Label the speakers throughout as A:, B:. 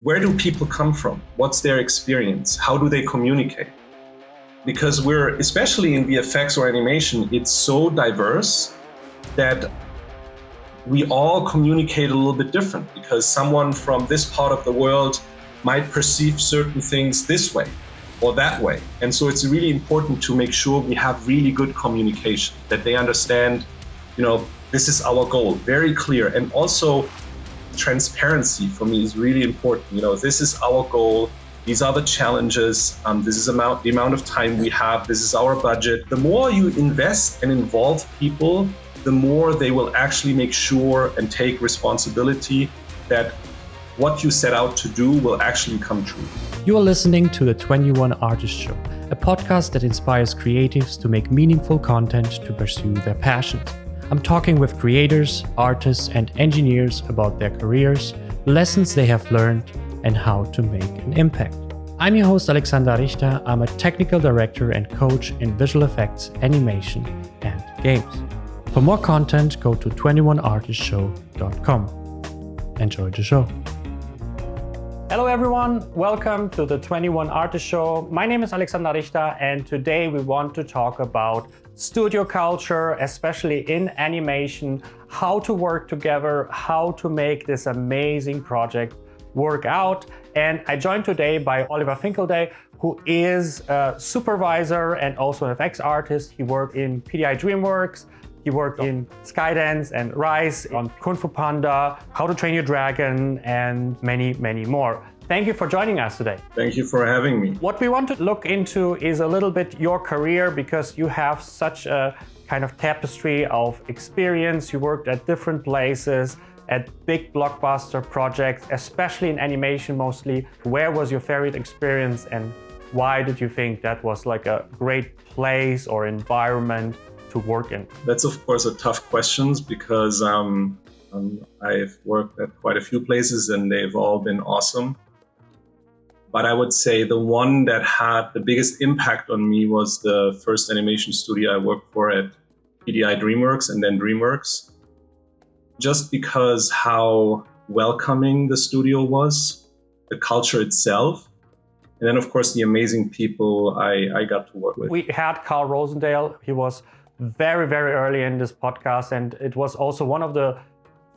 A: where do people come from? What's their experience? How do they communicate? Because we're, especially in VFX or animation, it's so diverse that we all communicate a little bit different, because someone from this part of the world might perceive certain things this way or that way. And so it's really important to make sure we have really good communication, that they understand, this is our goal, very clear. And also transparency for me is really important. This is our goal. These are the challenges. This is the amount of time we have. This is our budget. The more you invest and involve people, the more they will actually make sure and take responsibility that what you set out to do will actually come true.
B: You are listening to the 21 Artist Show, a podcast that inspires creatives to make meaningful content to pursue their passions. I'm talking with creators, artists, and engineers about their careers, lessons they have learned, and how to make an impact. I'm your host, Alexander Richter. I'm a technical director and coach in visual effects, animation, and games. For more content, go to 21artistshow.com. Enjoy the show. Hello everyone, welcome to the 21 Artist Show. My name is Alexander Richter, and today we want to talk about studio culture, especially in animation, how to work together, how to make this amazing project work out. And I joined today by Oliver Finkelde, who is a supervisor and also an FX artist. He worked in PDI DreamWorks. He worked in Skydance and Rise, on Kung Fu Panda, How to Train Your Dragon, and many, many more. Thank you for joining us today.
A: Thank you for having me.
B: What we want to look into is a little bit your career, because you have such a kind of tapestry of experience. You worked at different places, at big blockbuster projects, especially in animation mostly. Where was your favorite experience, and why did you think that was like a great place or environment to work in?
A: That's of course a tough question, because I've worked at quite a few places and they've all been awesome. But I would say the one that had the biggest impact on me was the first animation studio I worked for at PDI DreamWorks and then DreamWorks. Just because how welcoming the studio was, the culture itself, and then of course the amazing people I got to work with.
B: We had Carl Rosendale. He was very, very early in this podcast, and it was also one of the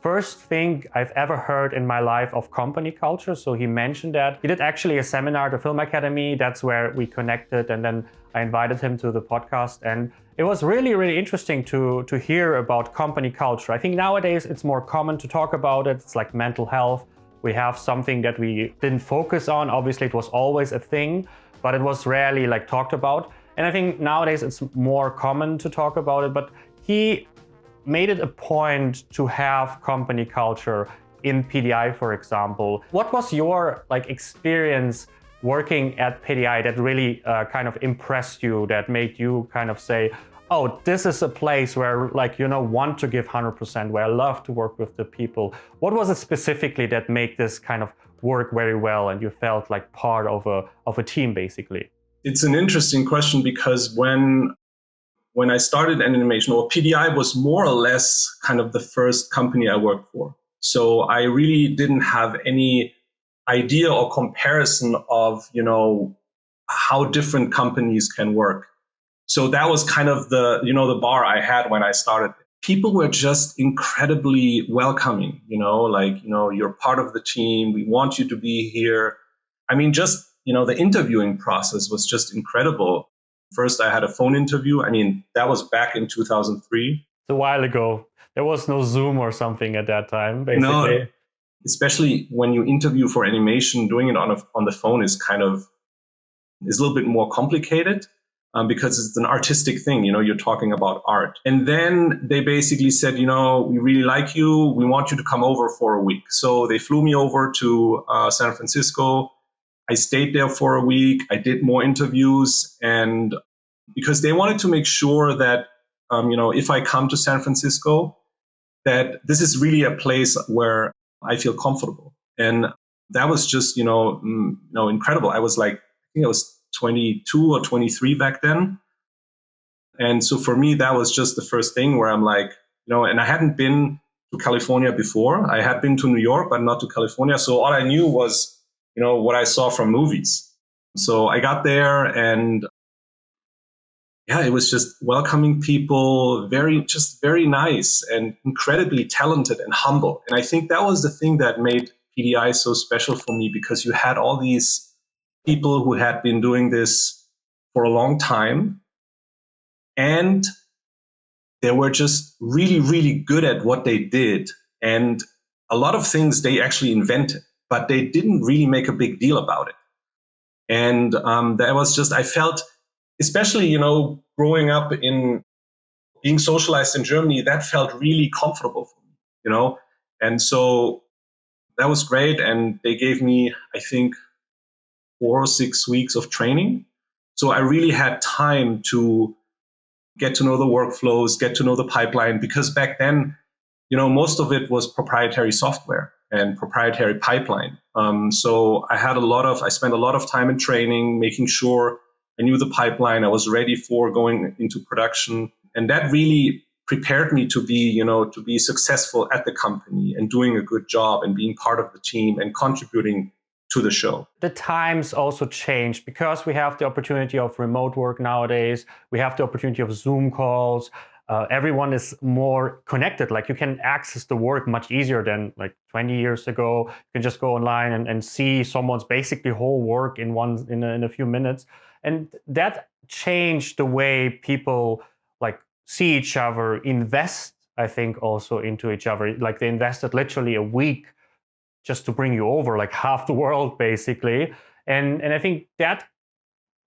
B: first thing I've ever heard in my life of company culture. So he mentioned that. He did actually a seminar at the Film Academy. That's where we connected, and then I invited him to the podcast. And it was really, really interesting to hear about company culture. I think nowadays it's more common to talk about it. It's like mental health. We have something that we didn't focus on. Obviously, it was always a thing, but it was rarely like talked about. And I think nowadays it's more common to talk about it, but he made it a point to have company culture in PDI, for example. What was your experience working at PDI that really kind of impressed you, that made you kind of say, oh, this is a place where want to give 100%, where I love to work with the people? What was it specifically that made this kind of work very well and you felt like part of a team basically?
A: It's an interesting question, because when I started animation, or PDI was more or less kind of the first company I worked for. So I really didn't have any idea or comparison of, how different companies can work. So that was kind of the bar I had when I started. People were just incredibly welcoming, you're part of the team. We want you to be here. I mean, just, the interviewing process was just incredible. First, I had a phone interview. I mean, that was back in 2003.
B: It's a while ago. There was no Zoom or something at that time, basically.
A: No, especially when you interview for animation, doing it on the phone is a little bit more complicated, because it's an artistic thing. You're talking about art. And then they basically said, we really like you. We want you to come over for a week. So they flew me over to San Francisco. I stayed there for a week. I did more interviews, and because they wanted to make sure that, if I come to San Francisco, that this is really a place where I feel comfortable. And that was just, incredible. I was I think I was 22 or 23 back then. And so for me, that was just the first thing where I'm and I hadn't been to California before. I had been to New York, but not to California. So all I knew was what I saw from movies. So I got there, and yeah, it was just welcoming people, very nice and incredibly talented and humble. And I think that was the thing that made PDI so special for me, because you had all these people who had been doing this for a long time, and they were just really, really good at what they did. And a lot of things they actually invented, but they didn't really make a big deal about it. And that was just, I felt, especially, growing up in being socialized in Germany, that felt really comfortable for me, And so that was great. And they gave me, I think, 4 or 6 weeks of training. So I really had time to get to know the workflows, get to know the pipeline, because back then, most of it was proprietary software and proprietary pipeline. So I spent a lot of time in training, making sure I knew the pipeline. I was ready for going into production. And that really prepared me to be successful at the company and doing a good job and being part of the team and contributing to the show.
B: The times also changed because we have the opportunity of remote work nowadays. We have the opportunity of Zoom calls. Everyone is more connected. Like, you can access the work much easier than like 20 years ago. You can just go online and see someone's basically whole work in a few minutes. And that changed the way people like see each other, invest, I think, also into each other. Like, they invested literally a week just to bring you over, like half the world basically. And I think that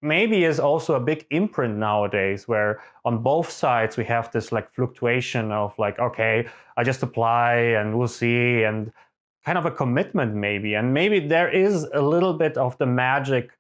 B: maybe is also a big imprint nowadays, where on both sides we have this like fluctuation of like, okay, I just apply and we'll see, and kind of a commitment maybe. And maybe there is a little bit of the magic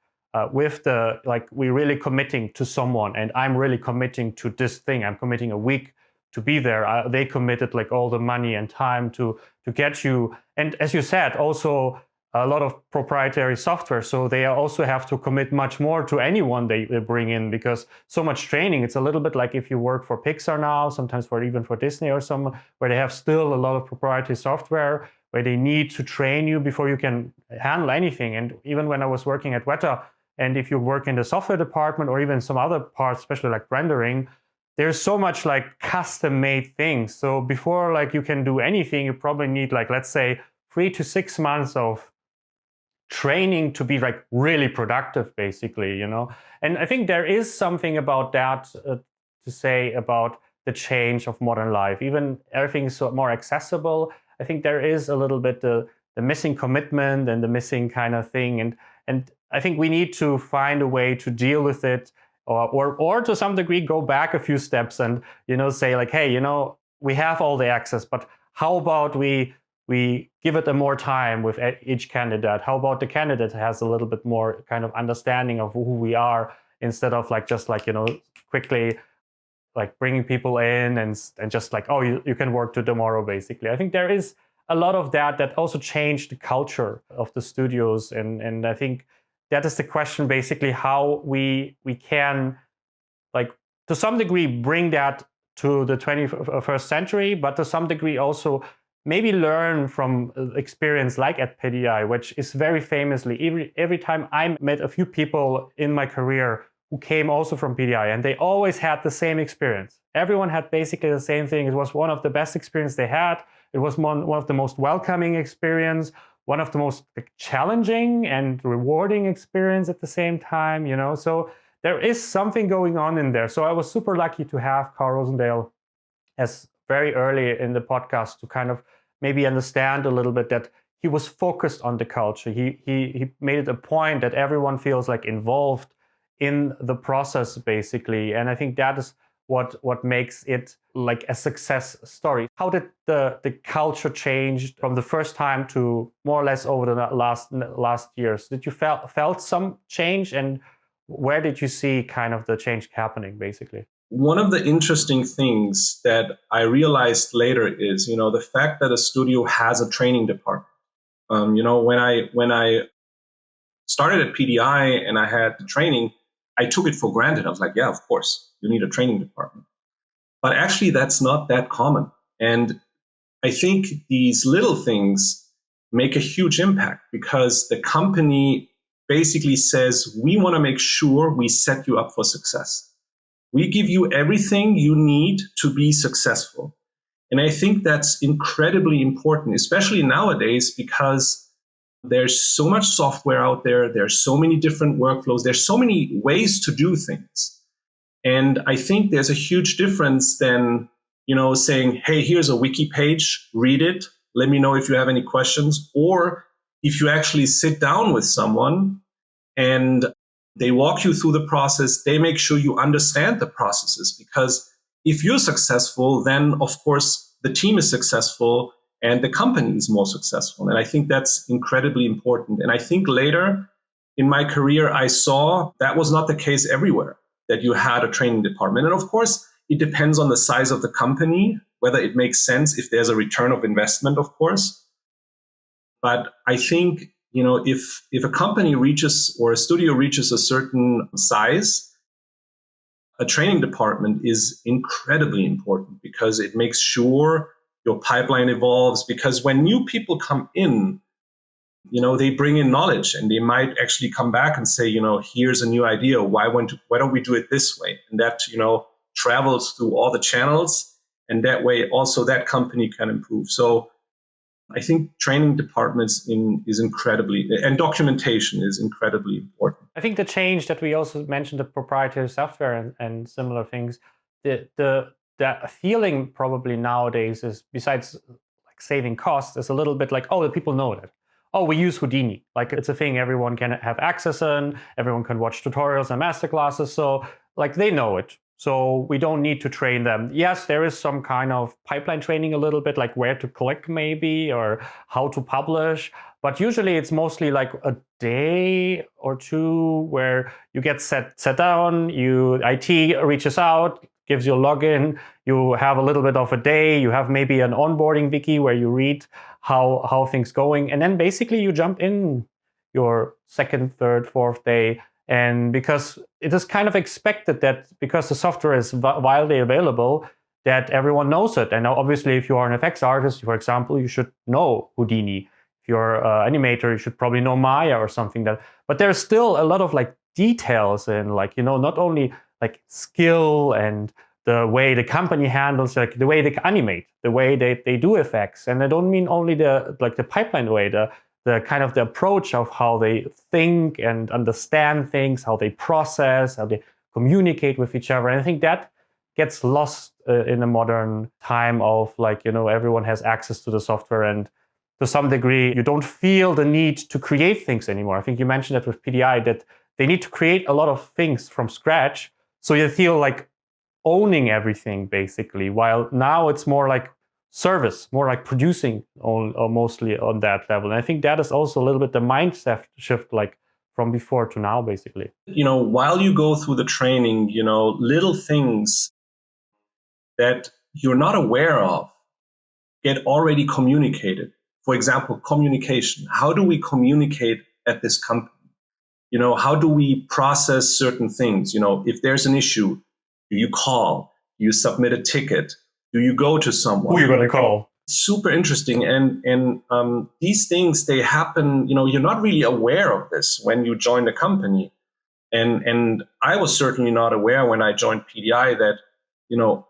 B: with the, like, we're really committing to someone, and I'm really committing to this thing. I'm committing a week to be there. They committed like all the money and time to get you. And as you said, also a lot of proprietary software. So they also have to commit much more to anyone they bring in, because so much training. It's a little bit like if you work for Pixar now, sometimes even for Disney or some, where they have still a lot of proprietary software where they need to train you before you can handle anything. And even when I was working at Weta, and if you work in the software department or even some other parts, especially like rendering, there's so much like custom made things. So before like you can do anything, you probably need like, let's say 3 to 6 months of training to be like really productive basically, And I think there is something about that to say about the change of modern life. Even everything is so more accessible. I think there is a little bit the missing commitment and the missing kind of thing. And I think we need to find a way to deal with it, or to some degree go back a few steps and, say like, hey, we have all the access, but how about we give it a more time with each candidate? How about the candidate has a little bit more kind of understanding of who we are, instead of like just like, quickly like bringing people in and just like, oh, you can work to tomorrow basically. I think there is a lot of that also changed the culture of the studios, and I think that is the question basically, how we can like to some degree bring that to the 21st century, but to some degree also maybe learn from experience like at PDI, which is very famously, every time I met a few people in my career who came also from PDI, and they always had the same experience. Everyone had basically the same thing. It was one of the best experiences they had. It was one of the most welcoming experience, one of the most challenging and rewarding experience at the same time, So there is something going on in there. So I was super lucky to have Carl Rosendale as very early in the podcast to kind of maybe understand a little bit that he was focused on the culture. He made it a point that everyone feels like involved in the process basically. And I think that is what makes it like a success story. How did the culture change from the first time to more or less over the last years? Did you felt some change, and where did you see kind of the change happening basically?
A: One of the interesting things that I realized later is, the fact that a studio has a training department. When I started at PDI and I had the training, I took it for granted. I was like, yeah, of course, you need a training department. But actually, that's not that common. And I think these little things make a huge impact, because the company basically says, we want to make sure we set you up for success. We give you everything you need to be successful. And I think that's incredibly important, especially nowadays, because there's so much software out there. There's so many different workflows. There's so many ways to do things. And I think there's a huge difference than, saying, hey, here's a wiki page, read it. Let me know if you have any questions. Or if you actually sit down with someone and they walk you through the process, they make sure you understand the processes. Because if you're successful, then of course the team is successful and the company is more successful. And I think that's incredibly important. And I think later in my career, I saw that was not the case everywhere, that you had a training department. And of course, it depends on the size of the company, whether it makes sense, if there's a return of investment, of course. But I think, if a company reaches or a studio reaches a certain size, a training department is incredibly important, because it makes sure your pipeline evolves. Because when new people come in, they bring in knowledge, and they might actually come back and say, here's a new idea. Why don't we do it this way? And that, travels through all the channels. And that way also that company can improve. So I think training departments is incredibly, and documentation is incredibly important.
B: I think the change that we also mentioned, the proprietary software and similar things, the feeling probably nowadays is, besides like saving costs, is a little bit like, oh, the people know that. Oh, we use Houdini. Like, it's a thing everyone can have access in, everyone can watch tutorials and masterclasses. So like, they know it. So we don't need to train them. Yes, there is some kind of pipeline training a little bit, like where to click maybe, or how to publish. But usually it's mostly like a day or two where you get set down, IT reaches out, gives you a login, you have a little bit of a day, you have maybe an onboarding wiki where you read how things going. And then basically you jump in your second, third, fourth day. And because it is kind of expected that, because the software is widely available, that everyone knows it. And now, obviously, if you are an FX artist, for example, you should know Houdini. If you're an animator, you should probably know Maya or something. But there's still a lot of like details in, like, not only like skill and the way the company handles, like the way they animate, the way they do effects. And I don't mean only the pipeline way, the kind of the approach of how they think and understand things, how they process, how they communicate with each other. And I think that gets lost in a modern time of like, everyone has access to the software, and to some degree, you don't feel the need to create things anymore. I think you mentioned that with PDI, that they need to create a lot of things from scratch. So you feel like owning everything basically, while now it's more like service, more like producing or mostly on that level. And I think that is also a little bit the mindset shift, like from before to now, basically.
A: While you go through the training, little things that you're not aware of get already communicated. For example, communication. How do we communicate at this company? How do we process certain things? If there's an issue, do you call? Do you submit a ticket? Do you go to someone?
B: Who are you going to call?
A: Super interesting. And these things, they happen, you're not really aware of this when you join the company. And I was certainly not aware when I joined PDI that,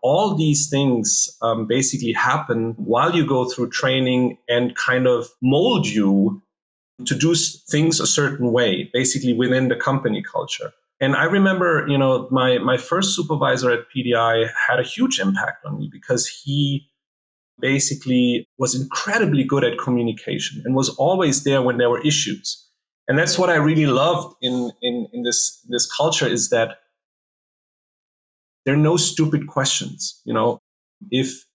A: all these things basically happen while you go through training and kind of mold you to do things a certain way, basically within the company culture. And I remember, my first supervisor at PDI had a huge impact on me, because he basically was incredibly good at communication and was always there when there were issues. And that's what I really loved in this culture, is that there are no stupid questions. If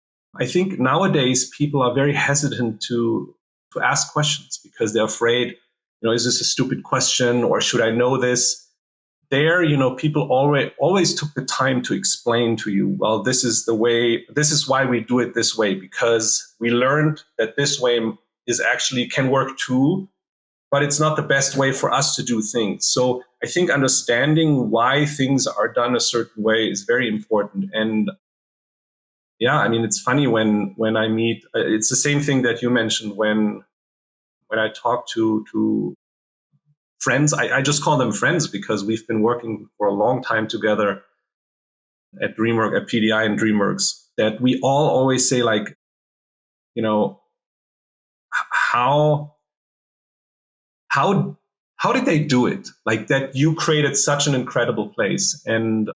A: I think nowadays people are very hesitant to ask questions because they're afraid, is this a stupid question, or should I know this? There, people always took the time to explain to you, well, this is the way, this is why we do it this way, because we learned that this way is actually can work too, but it's not the best way for us to do things. So I think understanding why things are done a certain way is very important. And yeah, I mean, it's funny when I meet, it's the same thing that you mentioned, when when I talk to friends, I just call them friends because we've been working for a long time together at DreamWorks, at PDI and DreamWorks, that we all always say, like, you know, how did they do it? Like, that you created such an incredible place. And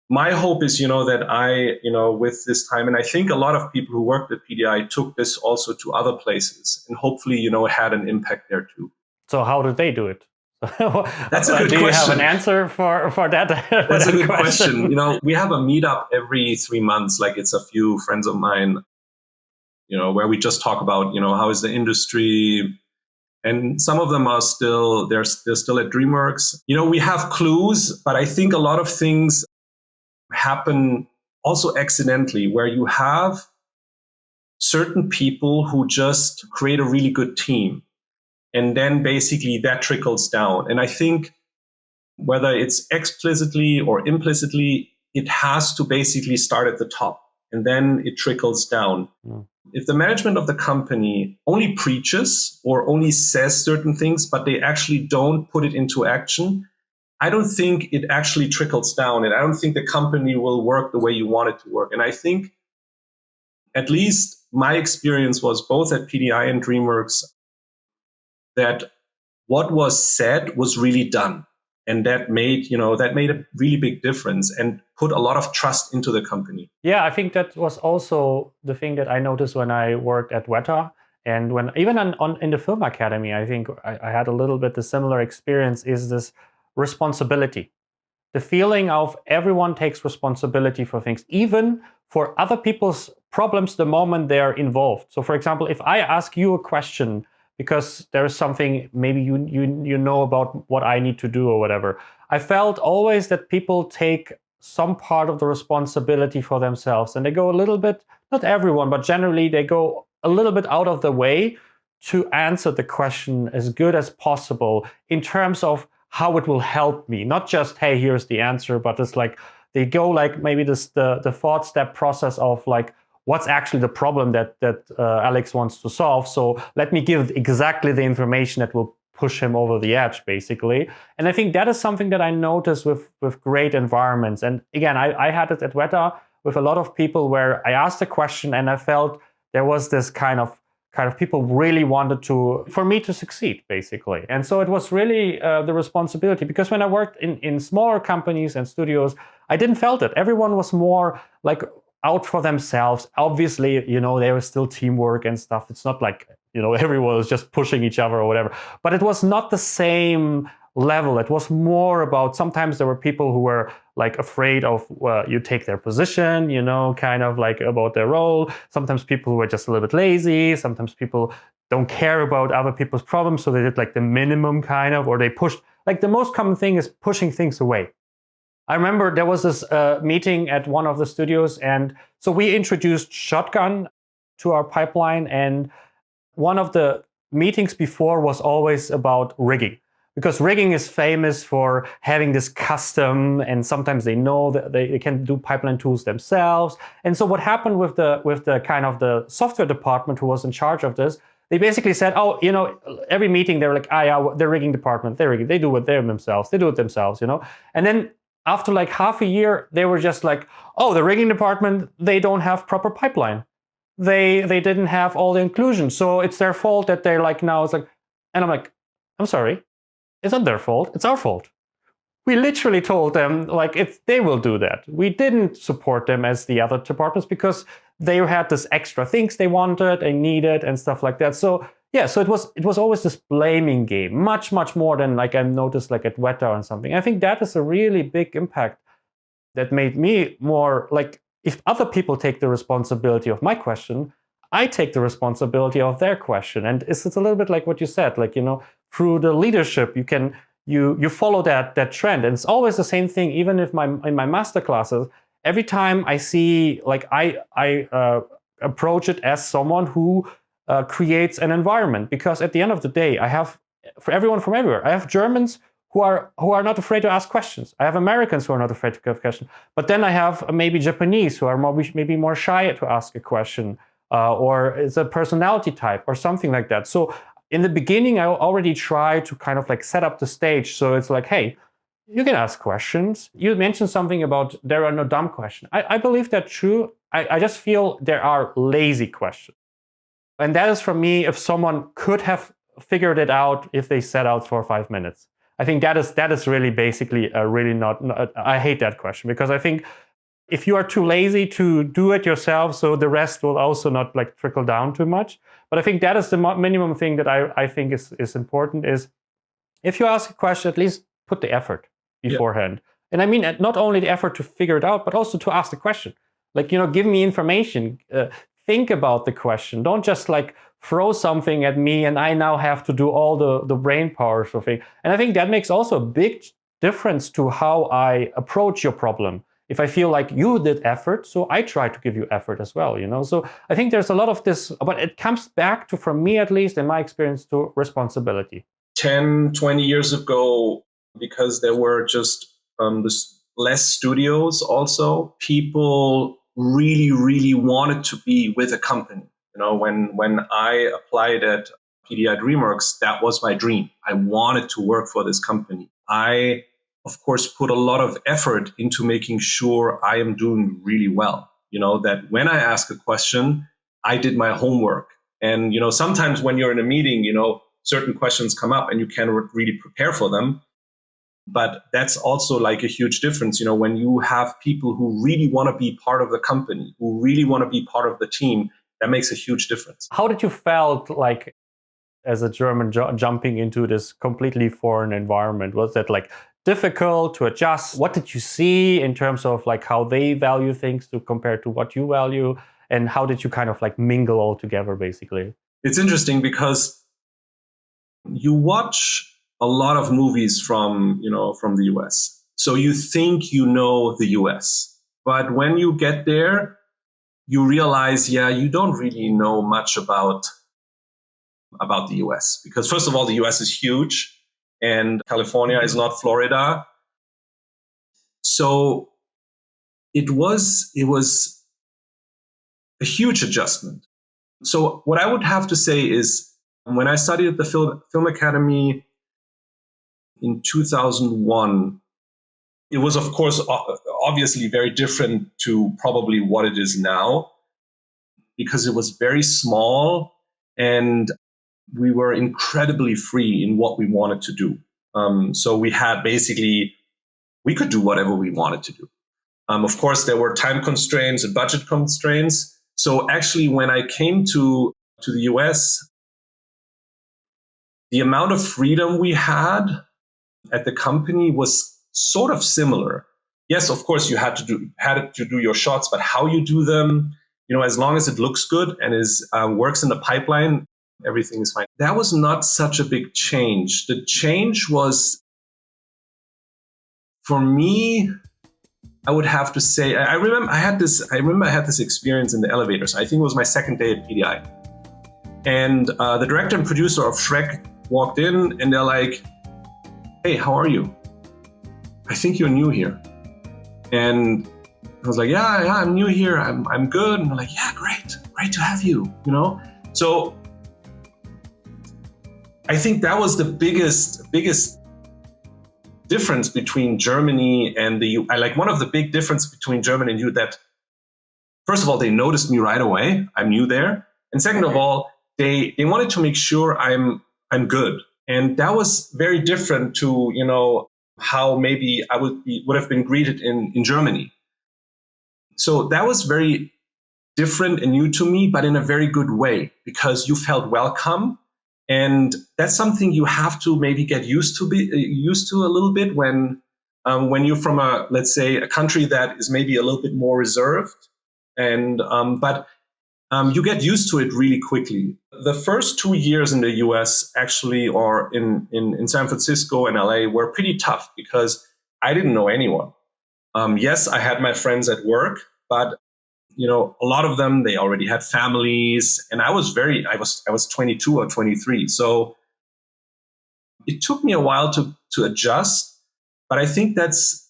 A: my hope is, that I, with this time, and I think a lot of people who worked at PDI took this also to other places and hopefully, had an impact there too.
B: So how did they do it?
A: That's a good question.
B: Do you have an answer for that?
A: That's a good question. We have a meetup every 3 months. Like, it's a few friends of mine, where we just talk about, how is the industry. And some of them are still, they're still at DreamWorks. We have clues, but I think a lot of things happen also accidentally, where you have certain people who just create a really good team. And then basically that trickles down. And I think whether it's explicitly or implicitly, it has to basically start at the top and then it trickles down. Mm. If the management of the company only preaches or only says certain things, but they actually don't put it into action, I don't think it actually trickles down. And I don't think the company will work the way you want it to work. And I think, at least my experience was both at PDI and DreamWorks, that what was said was really done. And that made a really big difference and put a lot of trust into the company.
B: Yeah, I think that was also the thing that I noticed when I worked at Weta. And when even in the film academy, I think I had a little bit the similar experience, is this responsibility. The feeling of everyone takes responsibility for things, even for other people's problems the moment they're involved. So for example, if I ask you a question because there is something maybe you know about what I need to do or whatever, I felt always that people take some part of the responsibility for themselves, and they go a little bit, not everyone, but generally they go a little bit out of the way to answer the question as good as possible in terms of how it will help me. Not just, hey, here's the answer, but it's like they go like maybe the 4-step process of like, what's actually the problem that Alex wants to solve. So let me give exactly the information that will push him over the edge, basically. And I think that is something that I noticed with great environments. And again, I had it at Weta with a lot of people where I asked a question and I felt there was this kind of people really wanted for me to succeed, basically. And so it was really the responsibility, because when I worked in smaller companies and studios, I didn't felt it. Everyone was more like out for themselves. Obviously, there was still teamwork and stuff. It's not like, everyone was just pushing each other or whatever. But it was not the same level. It was more about, sometimes there were people who were like afraid of you take their position, kind of like about their role. Sometimes people who were just a little bit lazy. Sometimes people don't care about other people's problems. So they did like the minimum kind of, or they pushed, like the most common thing is pushing things away. I remember there was this meeting at one of the studios, and so we introduced Shotgun to our pipeline, and one of the meetings before was always about rigging, because rigging is famous for having this custom, and sometimes they know that they can do pipeline tools themselves. And so what happened with the kind of the software department who was in charge of this, they basically said, oh, every meeting they're like, yeah, the rigging department, they're rigging, they do it themselves, and then after like half a year, they were just like, oh, the rigging department, they don't have proper pipeline. They didn't have all the inclusion. So it's their fault that they're like, now it's like, and I'm like, I'm sorry. It's not their fault. It's our fault. We literally told them like, they will do that. We didn't support them as the other departments because they had this extra things they wanted and needed and stuff like that. So yeah, so it was always this blaming game, much more than like I noticed like at Weta or something. I think that is a really big impact that made me more like, if other people take the responsibility of my question, I take the responsibility of their question. And it's a little bit like what you said, like, through the leadership, you follow that trend. And it's always the same thing, even if in my master classes, every time I see, like I approach it as someone who creates an environment, because at the end of the day, I have for everyone from everywhere. I have Germans who are not afraid to ask questions. I have Americans who are not afraid to ask questions. But then I have maybe Japanese who are maybe more shy to ask a question, or it's a personality type or something like that. So in the beginning, I already try to kind of like set up the stage. So it's like, hey, you can ask questions. You mentioned something about there are no dumb questions. I believe that's true. I just feel there are lazy questions. And that is, for me, if someone could have figured it out if they set out for 5 minutes. I think that is really basically really not, I hate that question, because I think if you are too lazy to do it yourself, so the rest will also not like trickle down too much. But I think that is the minimum thing that I think is important, is if you ask a question, at least put the effort beforehand. Yeah. And I mean, not only the effort to figure it out, but also to ask the question. Like, give me information. Think about the question. Don't just like throw something at me and I now have to do all the brain power sort of thing. And I think that makes also a big difference to how I approach your problem. If I feel like you did effort, so I try to give you effort as well, So I think there's a lot of this, but it comes back to, for me at least, in my experience, to responsibility.
A: 10, 20 years ago, because there were just less studios also, people really, really wanted to be with a company. When I applied at PDI DreamWorks, that was my dream. I wanted to work for this company. I, of course, put a lot of effort into making sure I am doing really well. That when I ask a question, I did my homework. And, sometimes when you're in a meeting, certain questions come up and you can't really prepare for them. But that's also like a huge difference, when you have people who really want to be part of the company, who really want to be part of the team, that makes a huge difference.
B: How did you felt like as a German jumping into this completely foreign environment? Was that like difficult to adjust? What did you see in terms of like how they value things to compare to what you value? And how did you kind of like mingle all together, basically?
A: It's interesting because you watch a lot of movies from the US. So you think you know the US. But when you get there, you realize, you don't really know much about the US. Because first of all, the US is huge and California is not Florida. So it was a huge adjustment. So what I would have to say is, when I studied at the Film Academy in 2001, it was, of course, obviously very different to probably what it is now, because it was very small and we were incredibly free in what we wanted to do. So we could do whatever we wanted to do. Of course, there were time constraints and budget constraints. So actually, when I came to the US, the amount of freedom we had at the company was sort of similar. Yes, of course, you had to do your shots, but how you do them, as long as it looks good and works in the pipeline, everything is fine. That was not such a big change. The change was, for me, I would have to say, I remember I had this experience in the elevators. I think it was my second day at PDI. And the director and producer of Shrek walked in and they're like, "Hey, how are you? I think you're new here." And I was like, yeah, I'm new here. I'm good. And they're like, "Yeah, great to have you." So I think that was the biggest difference between Germany and the U. One of the big difference between Germany and you, that first of all, they noticed me right away. I'm new there. And second of all, they wanted to make sure I'm good. And that was very different to, how maybe I would have been greeted in Germany. So that was very different and new to me, but in a very good way, because you felt welcome. And that's something you have to maybe get used to a little bit when you're from let's say a country that is maybe a little bit more reserved. And but you get used to it really quickly. The first 2 years in the US actually, or in San Francisco and LA, were pretty tough because I didn't know anyone. Yes, I had my friends at work, but a lot of them, they already had families, and I was 22 or 23. So it took me a while to adjust, but I think that's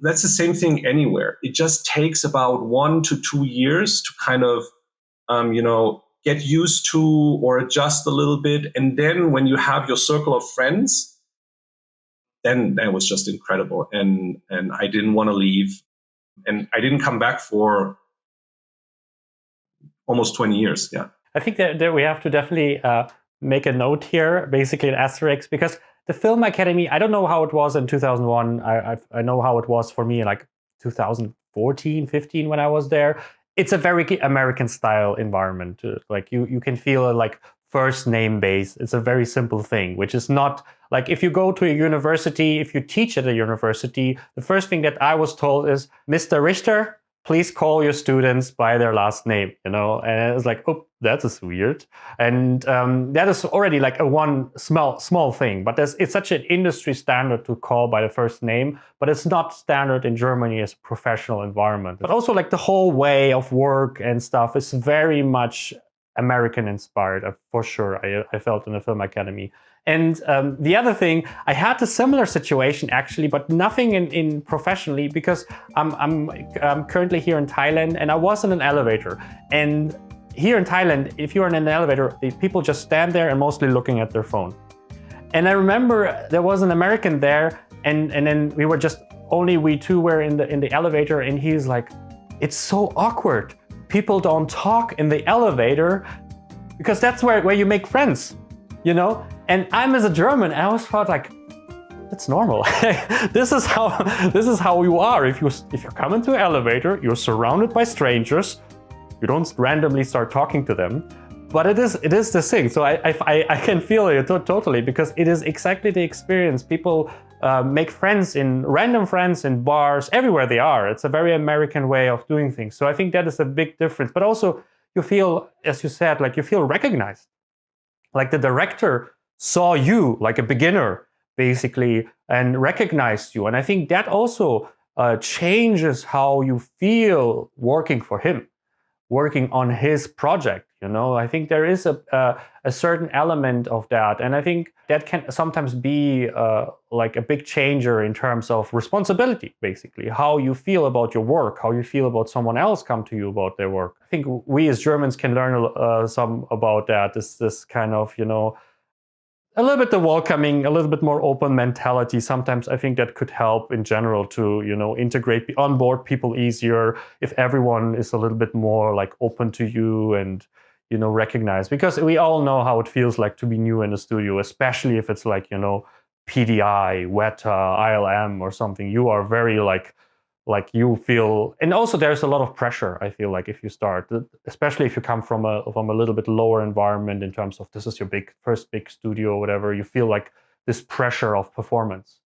A: the same thing anywhere. It just takes about 1 to 2 years to kind of, get used to or adjust a little bit. And then when you have your circle of friends, then it was just incredible. And I didn't want to leave. And I didn't come back for almost 20 years. Yeah.
B: I think that we have to definitely make a note here, basically an asterisk, because the Film Academy, I don't know how it was in 2001. I know how it was for me in like 2014, 15 when I was there. It's a very American style environment. Like you can feel like first name base. It's a very simple thing, which is not like if you go to a university, if you teach at a university, the first thing that I was told is, Mr. Richter, please call your students by their last name, and it was like, oh, that is weird. And that is already like a one small thing, but it's such an industry standard to call by the first name, but it's not standard in Germany as a professional environment. But also like the whole way of work and stuff is very much American inspired, for sure. I felt in the Film Academy. And the other thing, I had a similar situation actually, but nothing in professionally, because I'm currently here in Thailand, and I was in an elevator. And here in Thailand, if you're in an elevator, people just stand there and mostly looking at their phone. And I remember there was an American there, and then we were just we two were in the elevator, and he's like, it's so awkward. People don't talk in the elevator because that's where you make friends, And I'm as a German, I always thought like, it's normal. This is how you are. If you come into an elevator, you're surrounded by strangers. You don't randomly start talking to them, but it is the thing. So I can feel it totally, because it is exactly the experience. People make random friends in bars everywhere they are. It's a very American way of doing things. So I think that is a big difference. But also you feel, as you said, like you feel recognized. Like the director saw you like a beginner, basically, and recognized you. And I think that also changes how you feel working for him, working on his project. I think there is a certain element of that. And I think that can sometimes be like a big changer in terms of responsibility, basically, how you feel about your work, how you feel about someone else come to you about their work. I think we as Germans can learn some about that. This kind of, a little bit the welcoming, a little bit more open mentality. Sometimes I think that could help in general to, integrate, onboard people easier if everyone is a little bit more like open to you and, recognize, because we all know how it feels like to be new in the studio, especially if it's like, PDI, WETA, ILM or something. You are very like you feel, and also there's a lot of pressure, I feel like, if you start, especially if you come from a little bit lower environment in terms of this is your first big studio or whatever, you feel like this pressure of performance,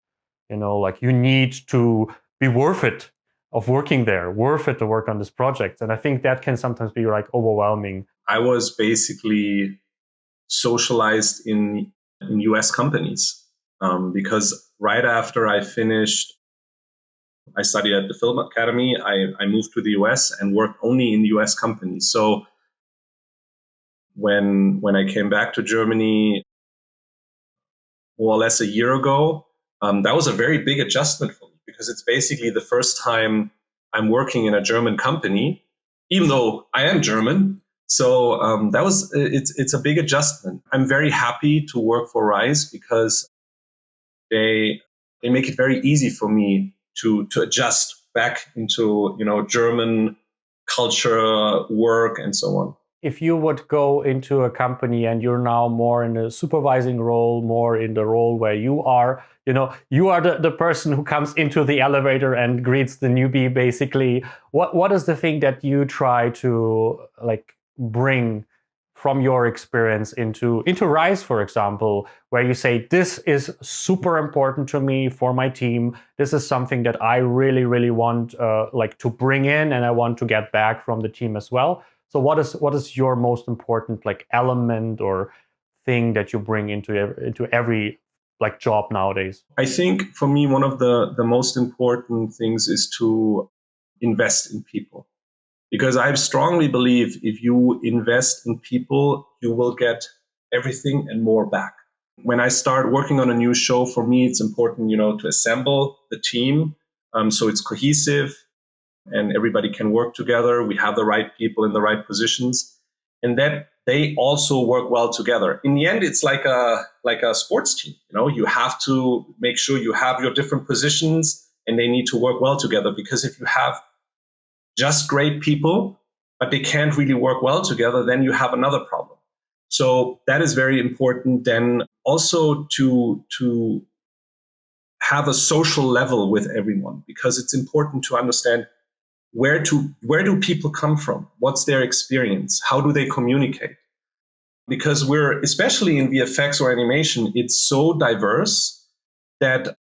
B: like you need to be worth it of working there, worth it to work on this project. And I think that can sometimes be like overwhelming.
A: I was basically socialized in US companies because right after I finished, I studied at the Film Academy. I moved to the US and worked only in US companies. So when I came back to Germany more or less a year ago, that was a very big adjustment for me, because it's basically the first time I'm working in a German company, even though I am German. So it's a big adjustment. I'm very happy to work for RISE because they make it very easy for me to adjust back into German culture, work, and so on.
B: If you would go into a company and you're now more in a supervising role, more in the role where you are the person who comes into the elevator and greets the newbie, basically, what is the thing that you try to like bring from your experience into RISE, for example, where you say, this is super important to me for my team. This is something that I really, really want to bring in, and I want to get back from the team as well. So what is your most important like element or thing that you bring into every like job nowadays?
A: I think for me, one of the most important things is to invest in people. Because I strongly believe if you invest in people, you will get everything and more back. When I start working on a new show, for me, it's important, to assemble the team so it's cohesive and everybody can work together. We have the right people in the right positions. And that they also work well together. In the end, it's like a sports team. You have to make sure you have your different positions and they need to work well together, because if you have just great people, but they can't really work well together, then you have another problem. So that is very important. Then also to have a social level with everyone, because it's important to understand where do people come from? What's their experience? How do they communicate? Because we're, especially in VFX or animation, it's so diverse that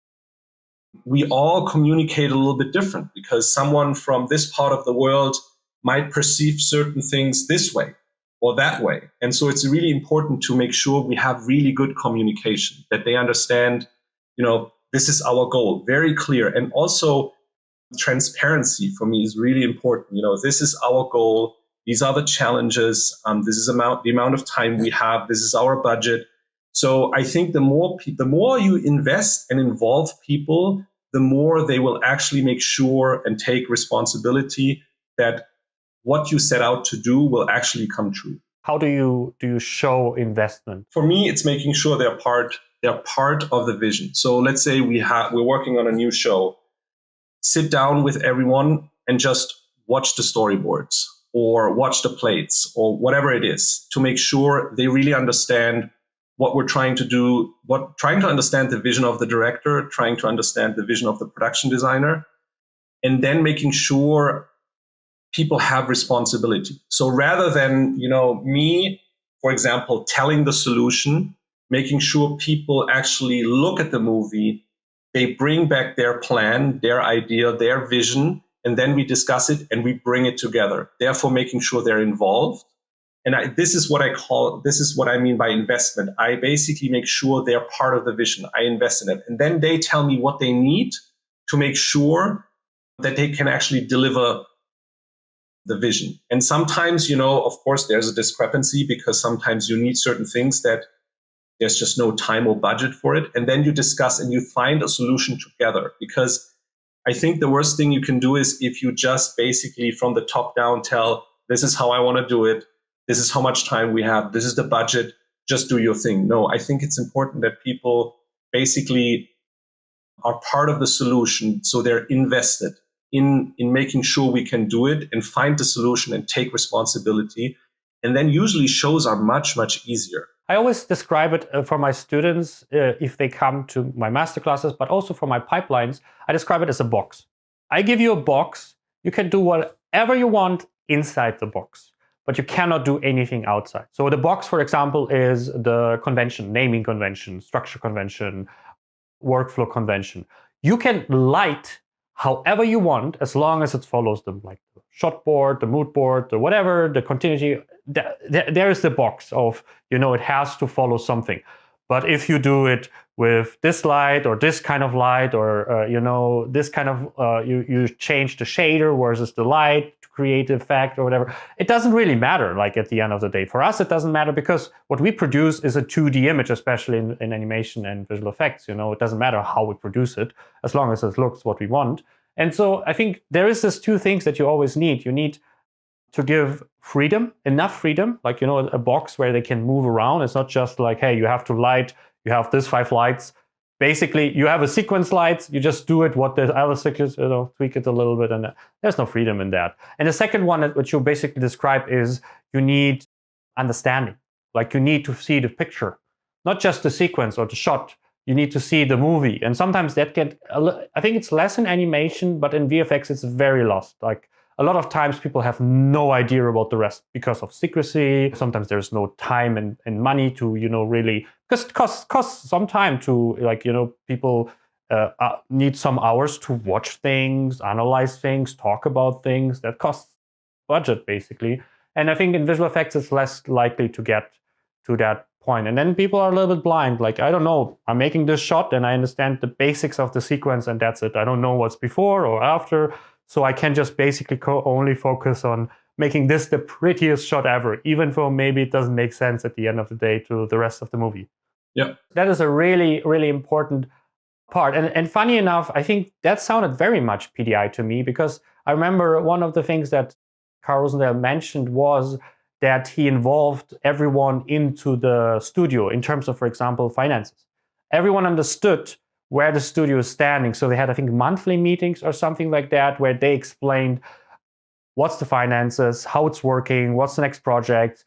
A: we all communicate a little bit different, because someone from this part of the world might perceive certain things this way or that way. And so it's really important to make sure we have really good communication, that they understand, this is our goal, very clear. And also transparency for me is really important. This is our goal. These are the challenges. This is the amount of time we have. This is our budget. So I think the more you invest and involve people, the more they will actually make sure and take responsibility that what you set out to do will actually come true.
B: How do you show investment?
A: For me, it's making sure they're part of the vision. So let's say we're working on a new show. Sit down with everyone and just watch the storyboards or watch the plates or whatever it is, to make sure they really understand what we're trying to do, trying to understand the vision of the director, trying to understand the vision of the production designer, and then making sure people have responsibility. So rather than, me, for example, telling the solution, making sure people actually look at the movie, they bring back their plan, their idea, their vision, and then we discuss it and we bring it together. Therefore, making sure they're involved. And this is what I mean by investment. I basically make sure they're part of the vision. I invest in it. And then they tell me what they need to make sure that they can actually deliver the vision. And sometimes, of course, there's a discrepancy, because sometimes you need certain things that there's just no time or budget for it. And then you discuss and you find a solution together. Because I think the worst thing you can do is if you just basically from the top down tell, this is how I want to do it. This is how much time we have. This is the budget. Just do your thing. No, I think it's important that people basically are part of the solution. So they're invested in making sure we can do it and find the solution and take responsibility. And then usually shows are much, much easier.
B: I always describe it for my students, if they come to my masterclasses, but also for my pipelines, I describe it as a box. I give you a box. You can do whatever you want inside the box, but you cannot do anything outside. So the box, for example, is the convention, naming convention, structure convention, workflow convention. You can light however you want, as long as it follows them, like the shot board, the mood board, the whatever, the continuity. There is the box of, it has to follow something. But if you do it with this light or this kind of light, or this kind of, you change the shader versus the light to create the effect or whatever, it doesn't really matter. Like at the end of the day, for us, it doesn't matter, because what we produce is a 2D image, especially in animation and visual effects. It doesn't matter how we produce it, as long as it looks what we want. And so I think there is this two things that you always need. You need to give freedom, enough freedom, like, a box where they can move around. It's not just like, hey, you have to light, you have this 5 lights. Basically, you have a sequence lights, you just do it what the other sequence, tweak it a little bit, and there's no freedom in that. And the second one, which you basically describe, is you need understanding. Like, you need to see the picture, not just the sequence or the shot. You need to see the movie. And sometimes that I think it's less in animation, but in VFX, it's very lost. Like, a lot of times people have no idea about the rest because of secrecy. Sometimes there's no time and money to, really, because it costs some time to, people need some hours to watch things, analyze things, talk about things. That costs budget, basically. And I think in visual effects, it's less likely to get to that point. And then people are a little bit blind. Like, I don't know, I'm making this shot and I understand the basics of the sequence and that's it. I don't know what's before or after. So I can just basically only focus on making this the prettiest shot ever, even though maybe it doesn't make sense at the end of the day to the rest of the movie.
A: Yeah.
B: That is a really, really important part. And funny enough, I think that sounded very much PDI to me, because I remember one of the things that Carl Rosendale mentioned was that he involved everyone into the studio in terms of, for example, finances. Everyone understood where the studio is standing. So they had, I think, monthly meetings or something like that, where they explained what's the finances, how it's working, what's the next project,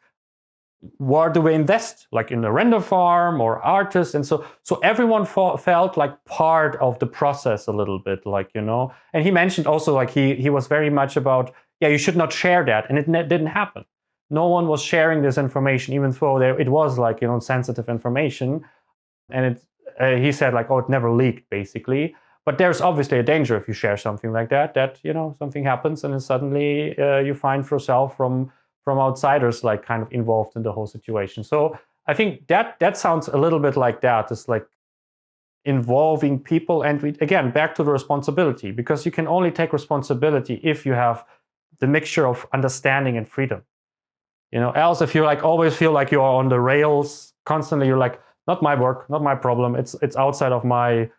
B: where do we invest, like in a render farm or artists. And so everyone felt like part of the process a little bit, like, and he mentioned also, like, he was very much about, you should not share that. And it didn't happen. No one was sharing this information, even though it was like, sensitive information. And he said, like, it never leaked, basically. But there's obviously a danger if you share something like that, something happens and then suddenly you find yourself from outsiders, like, kind of involved in the whole situation. So I think that sounds a little bit like that. It's like involving people. And again, back to the responsibility, because you can only take responsibility if you have the mixture of understanding and freedom. Else if you like always feel like you're on the rails constantly, you're like, not my work, not my problem. It's outside of my,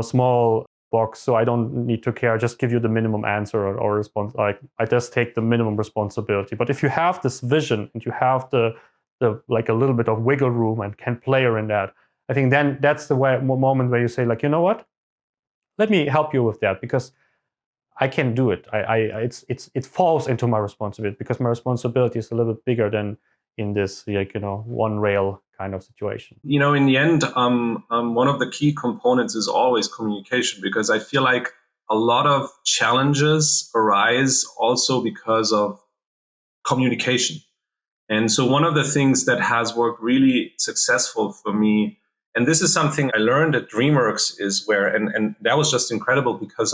B: small box, so I don't need to care. Just give you the minimum answer or response. Like, I just take the minimum responsibility. But if you have this vision and you have the like a little bit of wiggle room and can play in that, I think then that's the moment where you say, like, you know what? Let me help you with that, because I can do it. It falls into my responsibility, because my responsibility is a little bit bigger than in this, like, one rail kind of situation.
A: In the end, one of the key components is always communication, because I feel like a lot of challenges arise also because of communication. And so one of the things that has worked really successful for me, and this is something I learned at DreamWorks, is where, and that was just incredible, because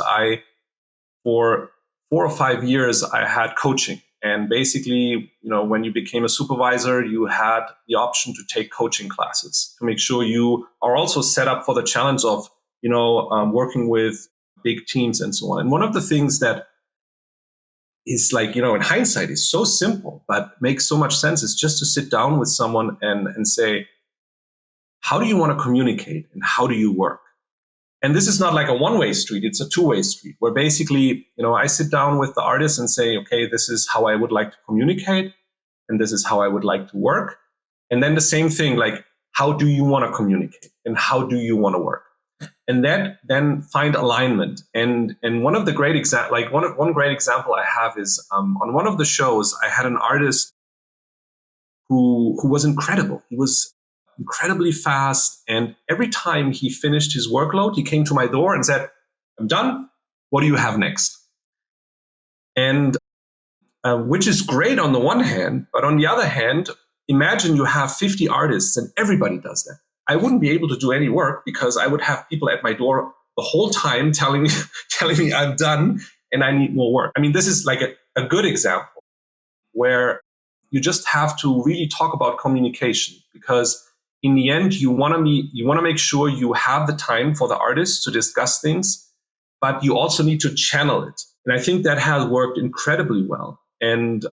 A: for 4 or 5 years, I had coaching. And basically, when you became a supervisor, you had the option to take coaching classes to make sure you are also set up for the challenge of, working with big teams and so on. And one of the things that is, like, in hindsight is so simple, but makes so much sense, is just to sit down with someone and say, how do you want to communicate and how do you work? And this is not like a one-way street, it's a two-way street, where basically, I sit down with the artist and say, okay, this is how I would like to communicate, and this is how I would like to work. And then the same thing, like, how do you want to communicate and how do you want to work? And then find alignment. And one of the great one great example I have is on one of the shows, I had an artist who was incredible. He was incredibly fast. And every time he finished his workload, he came to my door and said, I'm done. What do you have next? And which is great on the one hand, but on the other hand, imagine you have 50 artists and everybody does that. I wouldn't be able to do any work, because I would have people at my door the whole time telling me I'm done and I need more work. I mean, this is like a good example where you just have to really talk about communication, because in the end, you want to make sure you have the time for the artist to discuss things, but you also need to channel it. And I think that has worked incredibly well. And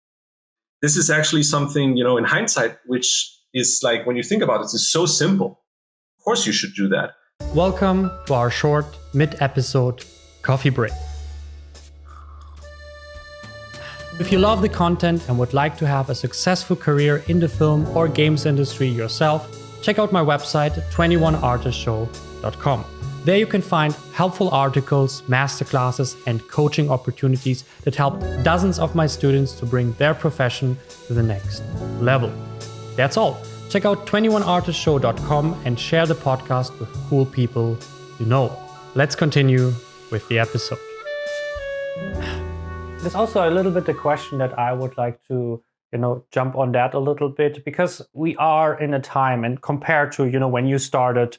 A: this is actually something, in hindsight, which is, like, when you think about it, it's so simple. Of course you should do that.
B: Welcome to our short mid-episode coffee break. If you love the content and would like to have a successful career in the film or games industry yourself, check out my website, 21artistshow.com. There you can find helpful articles, masterclasses, and coaching opportunities that help dozens of my students to bring their profession to the next level. That's all. Check out 21artistshow.com and share the podcast with cool people you know. Let's continue with the episode. There's also a little bit the question that I would like to jump on that a little bit, because we are in a time, and compared to, when you started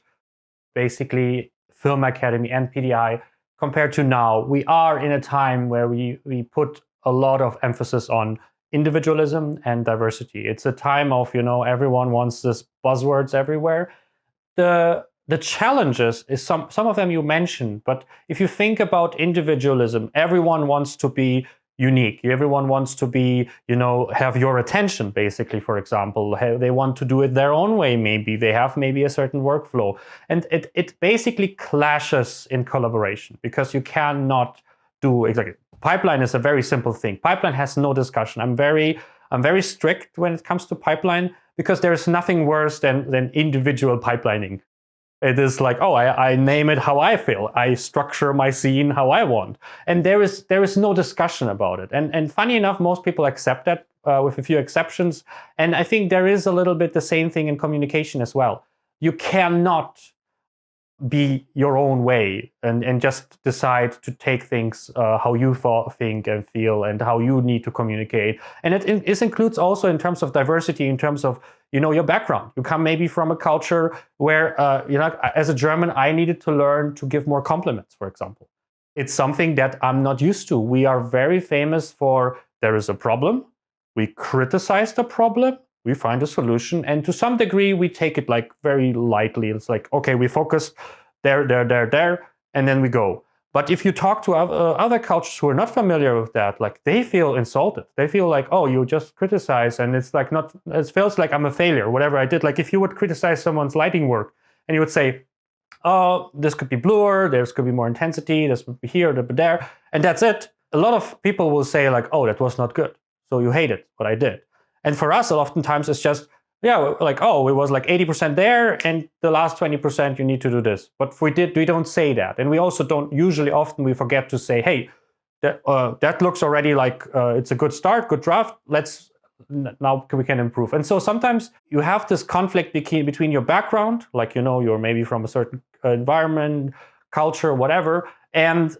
B: basically Film Academy and PDI, compared to now, we are in a time where we put a lot of emphasis on individualism and diversity. It's a time of, everyone wants this buzzwords everywhere. The challenges is some of them you mentioned, but if you think about individualism, everyone wants to be unique. Everyone wants to be, have your attention, basically, for example. They want to do it their own way, maybe. They have maybe a certain workflow. And it basically clashes in collaboration, because you cannot do exactly. Pipeline is a very simple thing. Pipeline has no discussion. I'm very strict when it comes to pipeline, because there's nothing worse than individual pipelining. It is like, oh, I name it how I feel. I structure my scene how I want. And there is no discussion about it. And funny enough, most people accept that with a few exceptions. And I think there is a little bit the same thing in communication as well. You cannot be your own way and just decide to take things how you think and feel and how you need to communicate. And it includes also in terms of diversity, in terms of, your background. You come maybe from a culture where, as a German, I needed to learn to give more compliments, for example. It's something that I'm not used to. We are very famous for, there is a problem, we criticize the problem, we find a solution, and to some degree we take it like very lightly. It's like, okay, we focus there, and then we go. But if you talk to other cultures who are not familiar with that, like they feel insulted. They feel like, oh, you just criticize, and it's like it feels like I'm a failure, whatever I did. Like if you would criticize someone's lighting work and you would say, oh, this could be bluer, there could be more intensity, this would be here, there, and that's it. A lot of people will say like, oh, that was not good. So you hated what I did. And for us, oftentimes it's just, like, oh, it was like 80% there, and the last 20% you need to do this. But we don't say that. And we also often we forget to say, hey, that looks already like it's a good start, good draft. Now we can improve. And so sometimes you have this conflict between your background, like, you're maybe from a certain environment, culture, whatever, and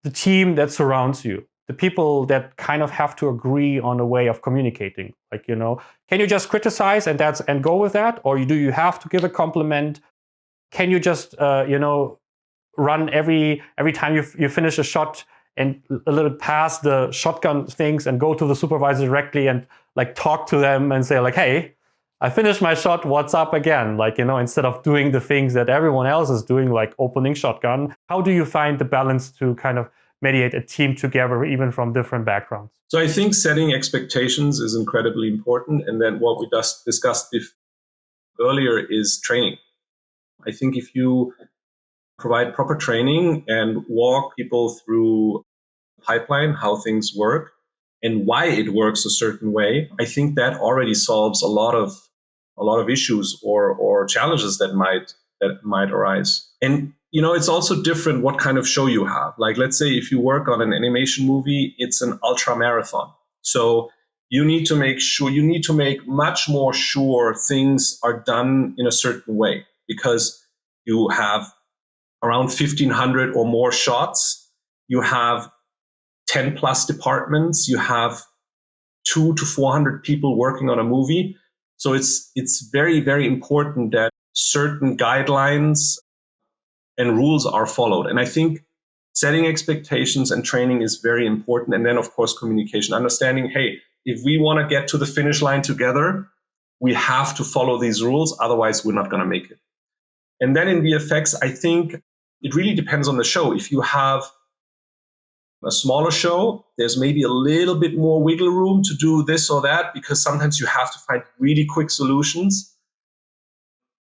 B: the team that surrounds you. The people that kind of have to agree on a way of communicating. Like, can you just criticize and go with that? Or do you have to give a compliment? Can you just, run every time you finish a shot and a little past the shotgun things and go to the supervisor directly and like talk to them and say like, hey, I finished my shot, what's up again? Like, instead of doing the things that everyone else is doing, like opening shotgun. How do you find the balance to kind of mediate a team together, even from different backgrounds?
A: So I think setting expectations is incredibly important. And then what we just discussed earlier is training. I think if you provide proper training and walk people through the pipeline, how things work and why it works a certain way, I think that already solves a lot of issues or challenges that might arise. And it's also different what kind of show you have. Like, let's say if you work on an animation movie, it's an ultra marathon. So you need to make much more sure things are done in a certain way, because you have around 1,500 or more shots. You have 10 plus departments. You have 200 to 400 people working on a movie. So it's very, very important that certain guidelines and rules are followed. And I think setting expectations and training is very important. And then, of course, communication, understanding, hey, if we want to get to the finish line together, we have to follow these rules. Otherwise, we're not going to make it. And then in VFX, I think it really depends on the show. If you have a smaller show, there's maybe a little bit more wiggle room to do this or that, because sometimes you have to find really quick solutions.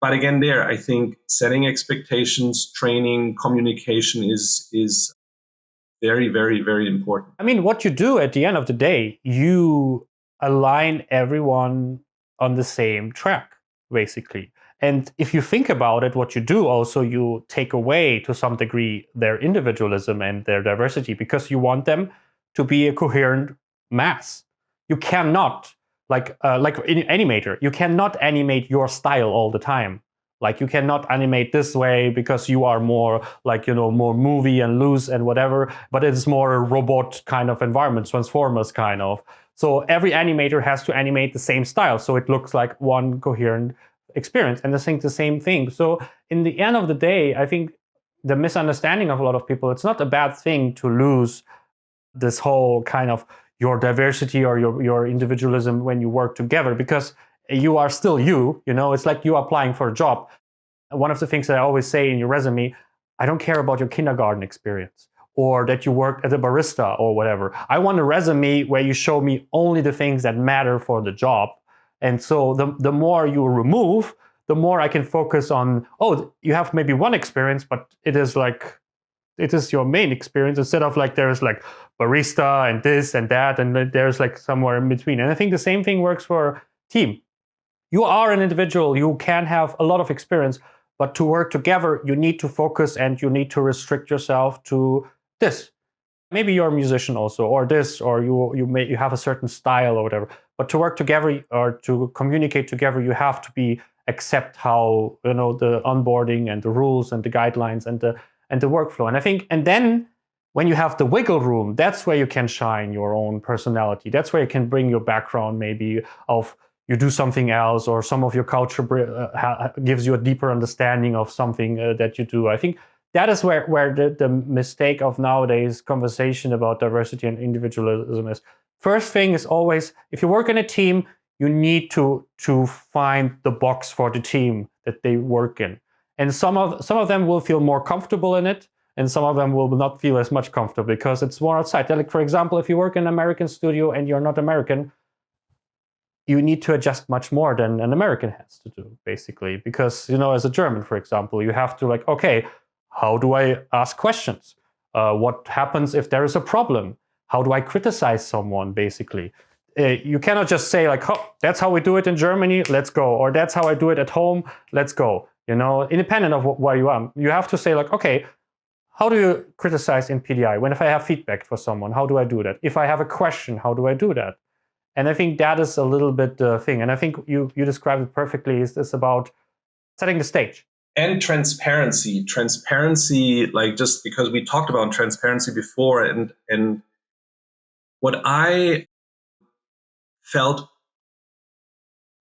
A: But again, I think setting expectations, training, communication is very, very, very important.
B: I mean, what you do at the end of the day, you align everyone on the same track, basically. And if you think about it, what you do also, you take away to some degree their individualism and their diversity, because you want them to be a coherent mass. You cannot, like in animator, you cannot animate your style all the time. Like you cannot animate this way because you are more like, more movie and loose and whatever, but it's more a robot kind of environment, Transformers kind of. So every animator has to animate the same style, so it looks like one coherent experience, and I think the same thing. So in the end of the day, I think the misunderstanding of a lot of people, it's not a bad thing to lose this whole kind of your diversity or your individualism when you work together, because you are still you, it's like you are applying for a job. One of the things that I always say in your resume, I don't care about your kindergarten experience or that you worked as a barista or whatever. I want a resume where you show me only the things that matter for the job. And so the more you remove, the more I can focus on, oh, you have maybe one experience, but it is like it is your main experience, instead of like there's like barista and this and that, and then there's like somewhere in between. And I think the same thing works for team. You are an individual, you can have a lot of experience, but to work together, you need to focus and you need to restrict yourself to this. Maybe you're a musician also, or this, or you have a certain style or whatever. But to work together or to communicate together, you have to accept how, you know, the onboarding and the rules and the guidelines and the workflow. And I think, and then when you have the wiggle room, that's where you can shine your own personality. That's where you can bring your background, maybe of you do something else, or some of your culture gives you a deeper understanding of something that you do. I think that is where the mistake of nowadays conversation about diversity and individualism is. First thing is always, if you work in a team, you need to find the box for the team that they work in. And some of them will feel more comfortable in it, and some of them will not feel as much comfortable because it's more outside. Like, for example, if you work in an American studio and you're not American, you need to adjust much more than an American has to do, basically. Because, you know, as a German, for example, you have to like, okay, how do I ask questions? What happens if there is a problem? How do I criticize someone, basically? You cannot just say like, oh, that's how we do it in Germany, let's go. Or that's how I do it at home, let's go. You know, independent of where you are. You have to say like, okay, how do you criticize in PDI? If I have feedback for someone, how do I do that? If I have a question, how do I do that? And I think that is a little bit the thing. And I think you described it perfectly. It's about setting the stage.
A: And transparency, like, just because we talked about transparency before, and what I felt,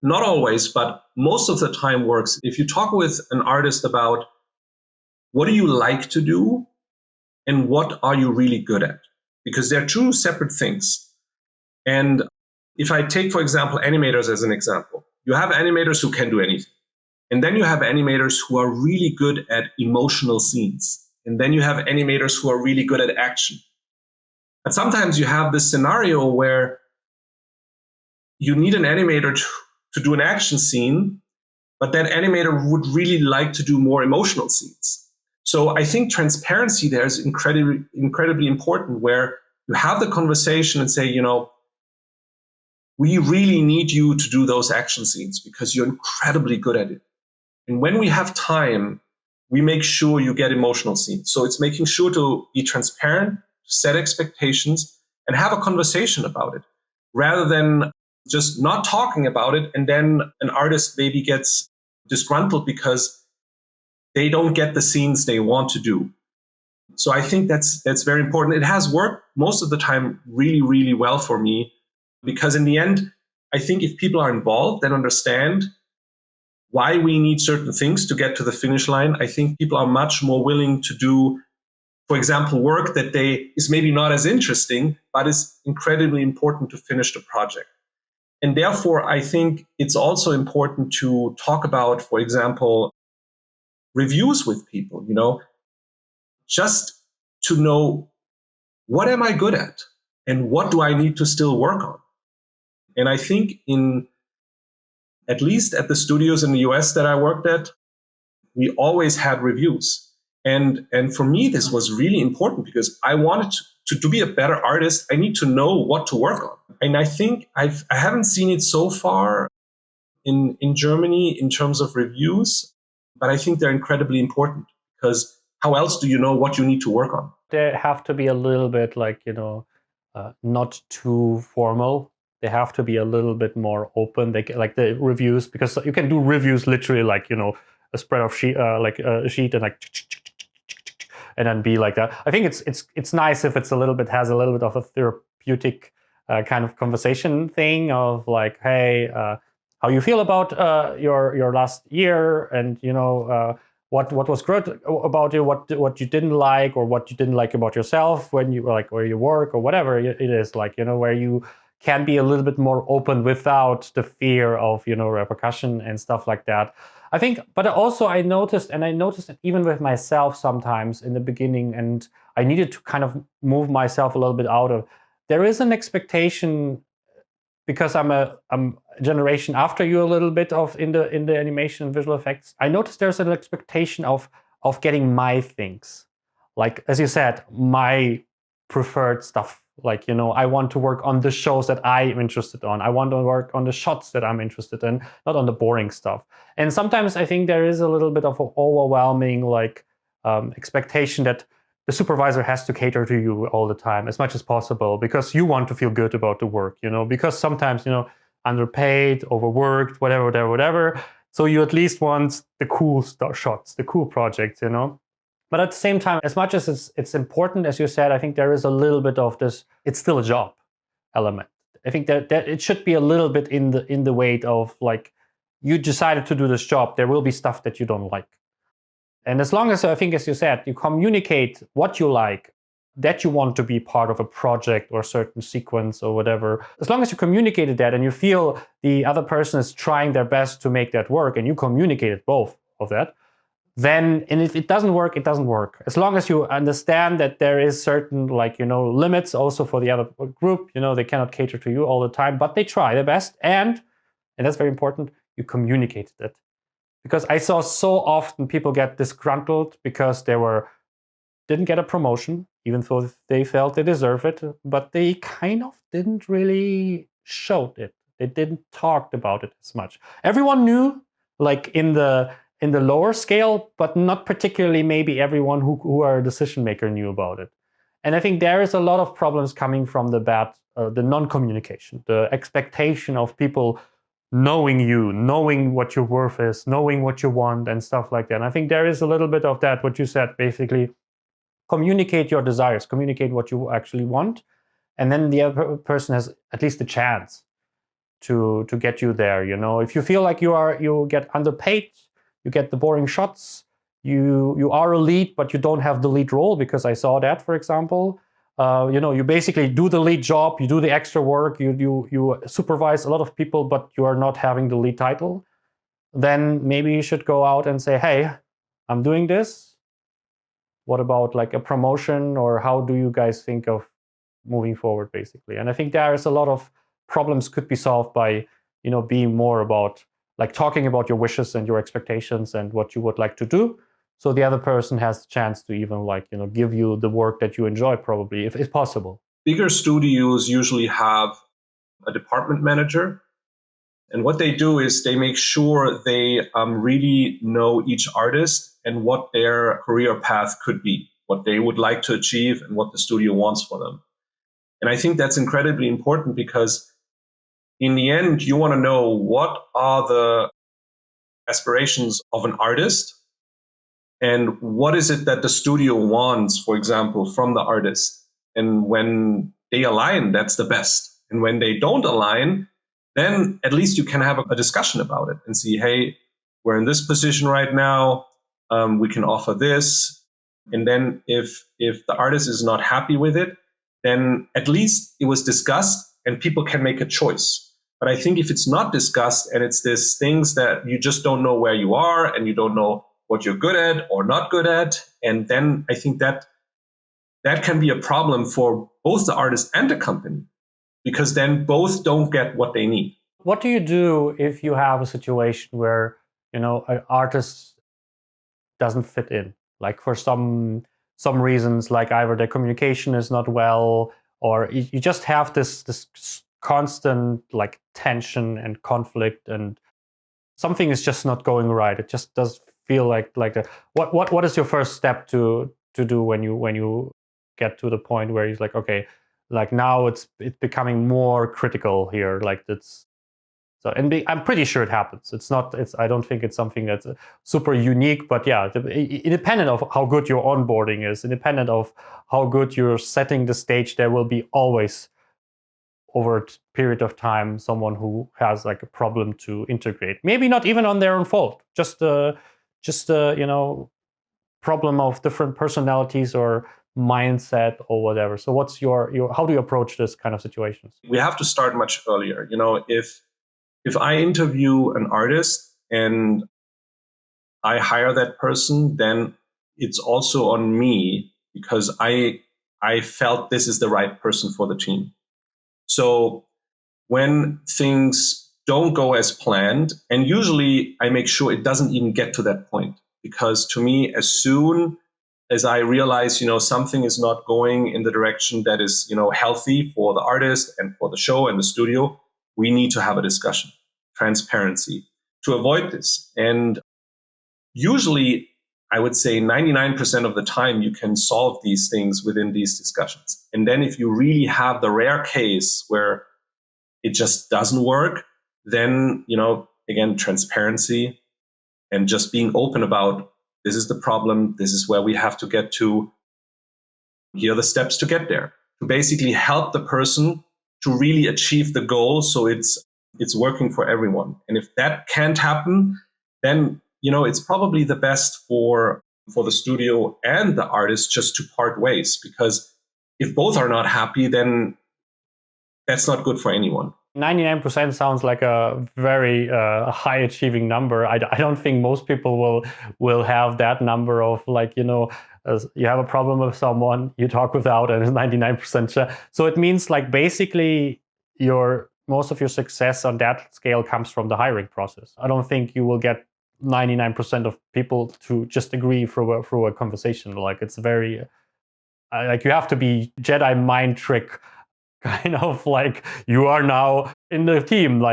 A: not always, but most of the time works. If you talk with an artist about what do you like to do and what are you really good at, because they're two separate things. And if I take, for example, animators as an example, you have animators who can do anything. And then you have animators who are really good at emotional scenes. And then you have animators who are really good at action. But sometimes you have this scenario where you need an animator to do an action scene, but that animator would really like to do more emotional scenes. So I think transparency there is incredibly important, where you have the conversation and say, you know, we really need you to do those action scenes because you're incredibly good at it. And when we have time, we make sure you get emotional scenes. So it's making sure to be transparent, to set expectations, and have a conversation about it, rather than just not talking about it. And then an artist maybe gets disgruntled because they don't get the scenes they want to do. So I think that's very important. It has worked most of the time really, really well for me, because in the end, I think if people are involved and understand why we need certain things to get to the finish line, I think people are much more willing to do, for example, work that is maybe not as interesting, but is incredibly important to finish the project. And therefore, I think it's also important to talk about, for example, reviews with people, you know, just to know, what am I good at and what do I need to still work on? And I think at least at the studios in the US that I worked at, we always had reviews. And for me, this was really important because I wanted to be a better artist. I need to know what to work on. And I think I haven't seen it so far in Germany in terms of reviews, but I think they're incredibly important, because how else do you know what you need to work on?
B: They have to be a little bit like, you know, not too formal. They have to be a little bit more open. Like the reviews, because you can do reviews literally like, you know, a spread of sheet, like a sheet, and like, and then be like that. I think it's nice if it's has a little bit of a therapeutic kind of conversation thing of like, hey, how you feel about your last year, and you know what was good about you, what you didn't like, or what you didn't like about yourself when you like where you work or whatever it is, like, you know, where you can be a little bit more open without the fear of, you know, repercussion and stuff like that. I think, but also I noticed it even with myself sometimes in the beginning, and I needed to kind of move myself a little bit out of. There is an expectation, because I'm a generation after you a little bit in the animation and visual effects. I noticed there's an expectation of getting my things. like, as you said, my preferred stuff. Like, I want to work on the shows that I'm interested on. I want to work on the shots that I'm interested in, not on the boring stuff. And sometimes I think there is a little bit of an overwhelming expectation that the supervisor has to cater to you all the time as much as possible because you want to feel good about the work, because sometimes, underpaid, overworked, whatever. So you at least want the cool shots, the cool projects, But at the same time, as much as it's important, as you said, I think there is a little bit of this, it's still a job element. I think that it should be a little bit in the weight of like, you decided to do this job, there will be stuff that you don't like. And as long as, I think, as you said, you communicate what you like, that you want to be part of a project or a certain sequence or whatever, as long as you communicated that and you feel the other person is trying their best to make that work and you communicated both of that, then, and if it doesn't work, it doesn't work. As long as you understand that there is certain limits also for the other group, they cannot cater to you all the time, but they try their best. And that's very important, you communicated it. Because I saw so often people get disgruntled because didn't get a promotion, even though they felt they deserve it, but they kind of didn't really show it. They didn't talk about it as much. Everyone knew, like in the lower scale, but not particularly maybe everyone who are a decision maker knew about it. And I think there is a lot of problems coming from the non-communication, the expectation of people knowing you, knowing what your worth is, knowing what you want and stuff like that. And I think there is a little bit of that, what you said, basically communicate your desires, communicate what you actually want. And then the other person has at least a chance to get you there. If you feel like you get underpaid, you get the boring shots, you are a lead, but you don't have the lead role, because I saw that, for example. You basically do the lead job, you do the extra work, you supervise a lot of people, but you are not having the lead title. Then maybe you should go out and say, hey, I'm doing this. What about like a promotion, or how do you guys think of moving forward, basically? And I think there is a lot of problems could be solved by, being more about like talking about your wishes and your expectations and what you would like to do. So the other person has the chance to even give you the work that you enjoy, probably, if possible.
A: Bigger studios usually have a department manager. And what they do is they make sure they really know each artist and what their career path could be, what they would like to achieve and what the studio wants for them. And I think that's incredibly important, because in the end, you want to know what are the aspirations of an artist and what is it that the studio wants, for example, from the artist. And when they align, that's the best. And when they don't align, then at least you can have a discussion about it and see, hey, we're in this position right now. We can offer this. And then if the artist is not happy with it, then at least it was discussed and people can make a choice. But I think if it's not discussed and it's these things that you just don't know where you are and you don't know what you're good at or not good at, and then I think that can be a problem for both the artist and the company, because then both don't get what they need.
B: What do you do if you have a situation where, an artist doesn't fit in, like for some reasons, like either their communication is not well, or you just have this constant like tension and conflict, and something is just not going right. It just does feel like that. What is your first step to do when you get to the point where he's like, okay, like now it's becoming more critical here, like that's so. And I'm pretty sure it happens. I don't think it's something that's super unique, but yeah, independent of how good your onboarding is, independent of how good you're setting the stage, there will be always, over a period of time, someone who has like a problem to integrate. Maybe not even on their own fault, just problem of different personalities or mindset or whatever. So what's your how do you approach this kind of situations?
A: We have to start much earlier. If I interview an artist and I hire that person, then it's also on me, because I felt this is the right person for the team. So when things don't go as planned, and usually I make sure it doesn't even get to that point, because to me, as soon as I realize, something is not going in the direction that is, healthy for the artist and for the show and the studio, we need to have a discussion, transparency to avoid this. And usually, I would say 99% of the time, you can solve these things within these discussions. And then if you really have the rare case where it just doesn't work, then, again, transparency and just being open about this is the problem, this is where we have to get to, here are the steps to get there, to basically help the person to really achieve the goal so it's working for everyone. And if that can't happen, then it's probably the best for the studio and the artist just to part ways, because if both are not happy, then that's not good for anyone.
B: 99% sounds like a very high achieving number. I don't think most people will have that number of as you have a problem with someone, you talk without, and it's 99%. So it means basically most of your success on that scale comes from the hiring process. I don't think you will get 99% of people to just agree through a conversation. It's very you have to be Jedi mind trick kind of you are now in the team,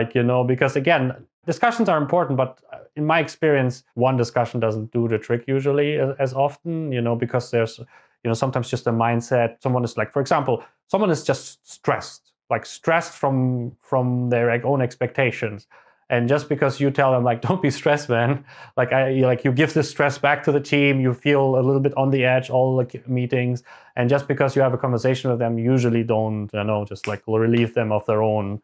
B: because again, discussions are important, but in my experience, one discussion doesn't do the trick usually as often, because there's, sometimes just a mindset. Someone is for example, someone is just stressed from their own expectations. And just because you tell them don't be stressed, man, you give this stress back to the team, you feel a little bit on the edge all the meetings, and just because you have a conversation with them, usually don't just relieve them of their own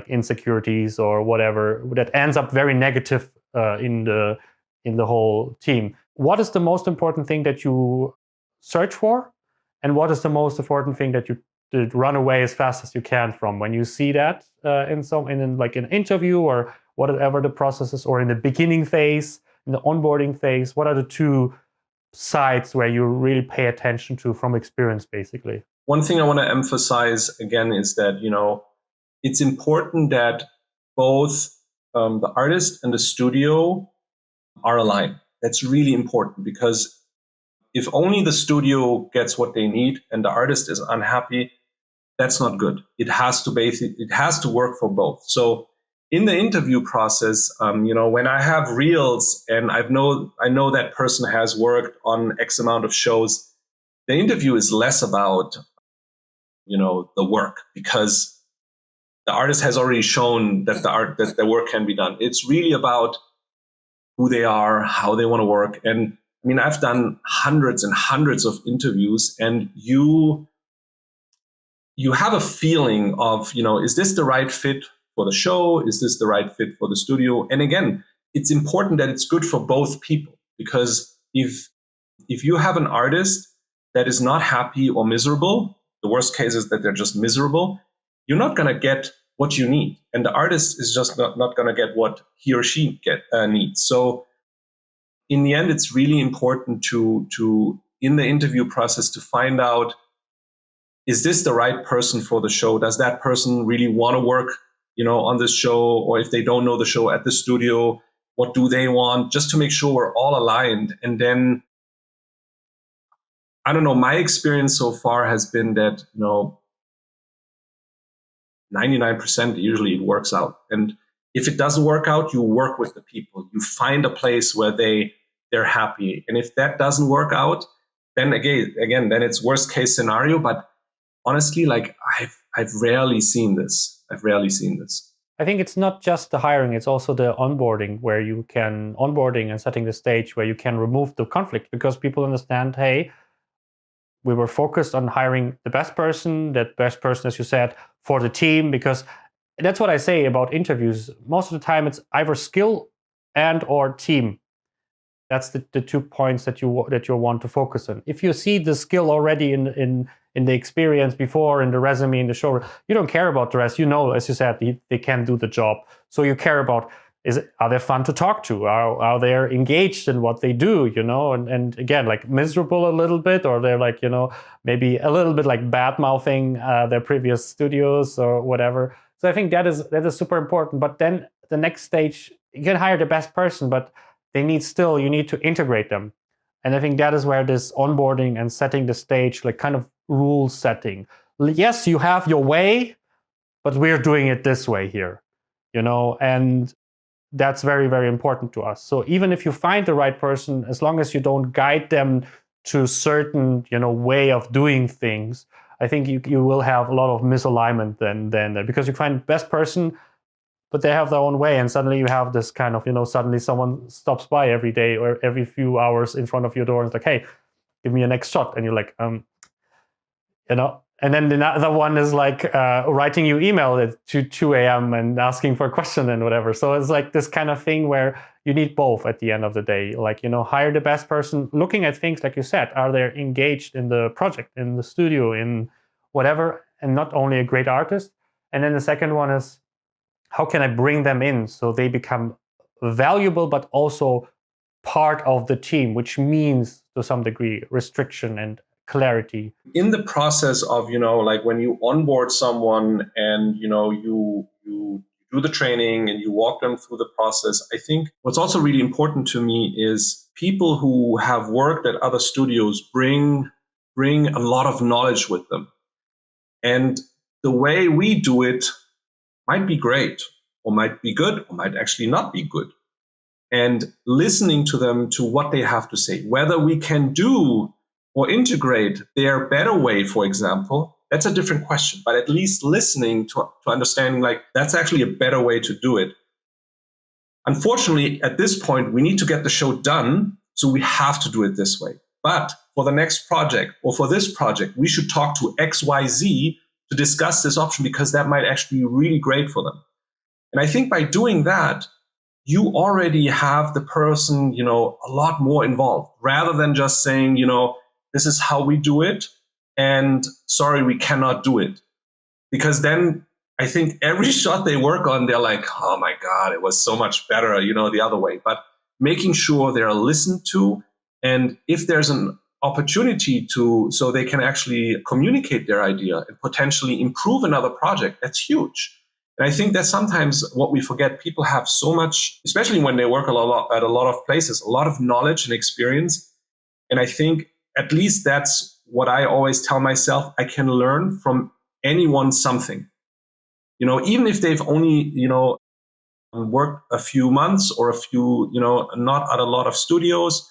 B: insecurities or whatever that ends up very negative in the whole team. What is the most important thing that you search for, and what is the most important thing that you run away as fast as you can from when you see that in an interview or whatever the process is, or in the beginning phase, in the onboarding phase? What are the two sides where you really pay attention to from experience, basically?
A: One thing I want to emphasize again is that, it's important that both the artist and the studio are aligned. That's really important, because if only the studio gets what they need and the artist is unhappy, that's not good. It has to work for both. So in the interview process, when I have reels and I know that person has worked on X amount of shows, the interview is less about, the work, because the artist has already shown that that the work can be done. It's really about who they are, how they want to work. And I've done hundreds and hundreds of interviews, and you have a feeling of, is this the right fit for the show? Is this the right fit for the studio? And again, it's important that it's good for both people, because if you have an artist that is not happy or miserable, the worst case is that they're just miserable, you're not going to get what you need. And the artist is just not going to get what he or she needs. So in the end, it's really important to in the interview process to find out, is this the right person for the show? Does that person really want to work, on this show? Or if they don't know the show, at the studio, what do they want? Just to make sure we're all aligned. And then, I don't know, my experience so far has been that, 99% usually it works out. And if it doesn't work out, you work with the people. You find a place where they're happy. And if that doesn't work out, then again, then it's worst case scenario. But honestly, I've rarely seen this.
B: I think it's not just the hiring, it's also the onboarding, where you can onboarding and setting the stage where you can remove the conflict, because people understand, hey, we were focused on hiring the best person, as you said, for the team, because that's what I say about interviews. Most of the time it's either skill and or team. That's the 2 points that you want to focus on. If you see the skill already in the experience before, in the resume, in the show, you don't care about the rest. As you said, they can do the job. So you care about, are they fun to talk to? Are they engaged in what they do? And again, miserable a little bit, or they're maybe a little bit bad mouthing their previous studios or whatever. So I think that is super important. But then the next stage, you can hire the best person, but you need to integrate them. And I think that is where this onboarding and setting the stage, like kind of rule setting. Yes, you have your way, but we're doing it this way here, and that's very, very important to us. So even if you find the right person, as long as you don't guide them to a certain, way of doing things, I think you will have a lot of misalignment then because you find the best person, but they have their own way, and suddenly you have this kind of, suddenly someone stops by every day or every few hours in front of your door and it's like, hey, give me a next shot. And you're like, and then the other one is like writing you email at 2 a.m. and asking for a question and whatever. So it's like this kind of thing where you need both at the end of the day. Like, hire the best person, looking at things like you said, are they engaged in the project, in the studio, in whatever, and not only a great artist. And then the second one is, how can I bring them in so they become valuable, but also part of the team, which means to some degree restriction and clarity.
A: In the process of, like when you onboard someone and, you do the training and you walk them through the process, I think what's also really important to me is people who have worked at other studios bring a lot of knowledge with them. And the way we do it might be great or might be good or might actually not be good. And listening to them, to what they have to say, whether we can do or integrate their better way, for example, that's a different question. But at least listening to understanding, like, that's actually a better way to do it. Unfortunately, at this point, we need to get the show done, so we have to do it this way. But for the next project or for this project, we should talk to XYZ to discuss this option because that might actually be really great for them. And I think by doing that, you already have the person, a lot more involved rather than just saying, this is how we do it. And sorry, we cannot do it. Because then I think every shot they work on, they're like, oh my God, it was so much better, the other way. But making sure they're listened to. And if there's an opportunity so they can actually communicate their idea and potentially improve another project, that's huge. And I think that's sometimes what we forget. People have so much, especially when they work at a lot of places, a lot of knowledge and experience. And I think at least that's what I always tell myself. I can learn from anyone something. Even if they've only, worked a few months or a few, not at a lot of studios,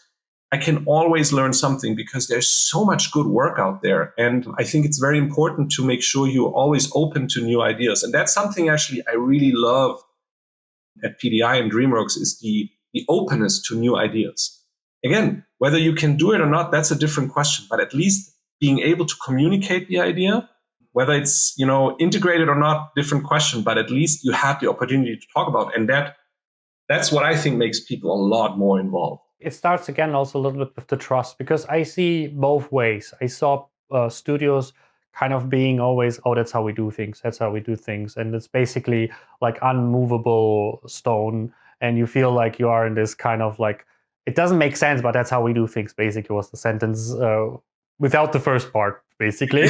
A: I can always learn something because there's so much good work out there. And I think it's very important to make sure you're always open to new ideas. And that's something actually I really love at PDI and DreamWorks is the openness to new ideas. Again, whether you can do it or not, that's a different question. But at least being able to communicate the idea, whether it's, integrated or not, different question. But at least you had the opportunity to talk about it. And that's what I think makes people a lot more involved.
B: It starts again also a little bit with the trust, because I see both ways. I saw studios kind of being always, oh, that's how we do things. That's how we do things. And it's basically like unmovable stone. And you feel like you are in this kind of like, it doesn't make sense, but that's how we do things, basically was the sentence without the first part, basically.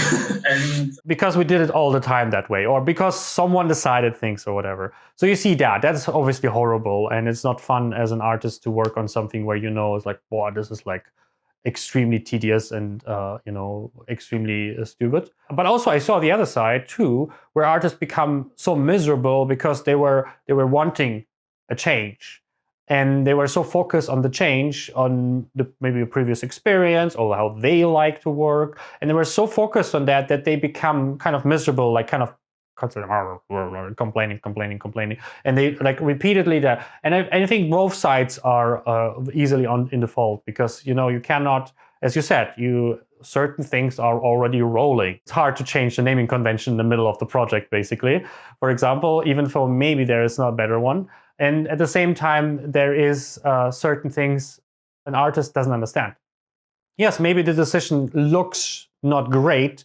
B: And because we did it all the time that way, or because someone decided things or whatever. So you see that's obviously horrible, and it's not fun as an artist to work on something where it's like, boy, this is like extremely tedious and extremely stupid. But also I saw the other side too, where artists become so miserable because they were wanting a change. And they were so focused on the change, on maybe a previous experience or how they like to work. And they were so focused on that they become kind of miserable, like kind of complaining. And they like repeatedly that. And I think both sides are easily in the fault because, you cannot, as you said, certain things are already rolling. It's hard to change the naming convention in the middle of the project, basically. For example, even though maybe there is no better one. And at the same time, there is certain things an artist doesn't understand. Yes, maybe the decision looks not great,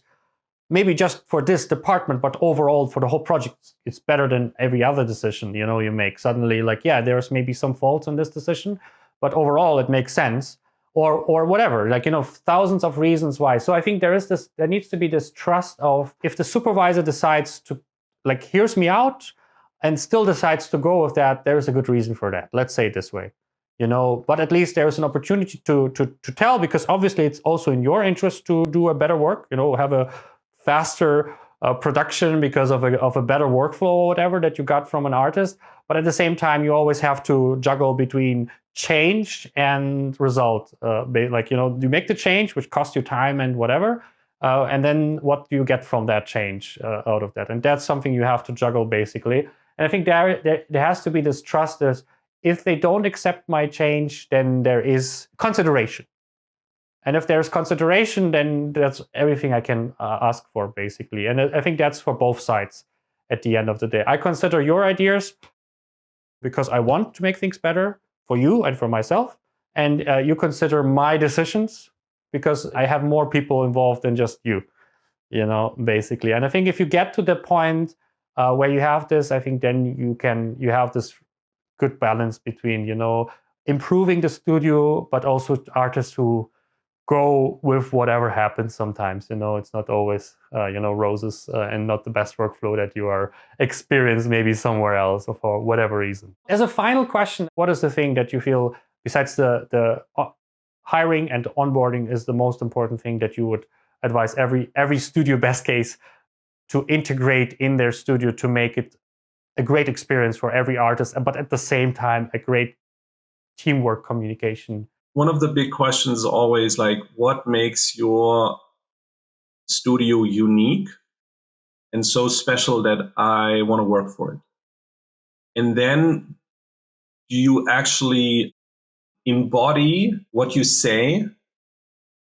B: maybe just for this department, but overall for the whole project, it's better than every other decision you make. Suddenly, like, yeah, there's maybe some faults in this decision, but overall it makes sense, or whatever. Like, thousands of reasons why. So I think there needs to be this trust of, if the supervisor decides to, like, hears me out, and still decides to go with that, there is a good reason for that. Let's say it this way. but at least there's an opportunity to tell, because obviously it's also in your interest to do a better work, have a faster production because of a better workflow or whatever that you got from an artist. But at the same time, you always have to juggle between change and result. You make the change, which costs you time and whatever, and then what do you get from that change out of that? And that's something you have to juggle, basically. And I think there has to be this trust that if they don't accept my change, then there is consideration. And if there's consideration, then that's everything I can ask for, basically. And I think that's for both sides at the end of the day. I consider your ideas because I want to make things better for you and for myself. And you consider my decisions because I have more people involved than just you, basically. And I think if you get to the point where you have this, I think then you have this good balance between, improving the studio, but also artists who go with whatever happens sometimes. It's not always, roses and not the best workflow that you are experienced maybe somewhere else or for whatever reason. As a final question, what is the thing that you feel, besides the hiring and onboarding, is the most important thing that you would advise every studio, best case, to integrate in their studio to make it a great experience for every artist, but at the same time, a great teamwork communication?
A: One of the big questions is always like, what makes your studio unique and so special that I want to work for it? And then do you actually embody what you say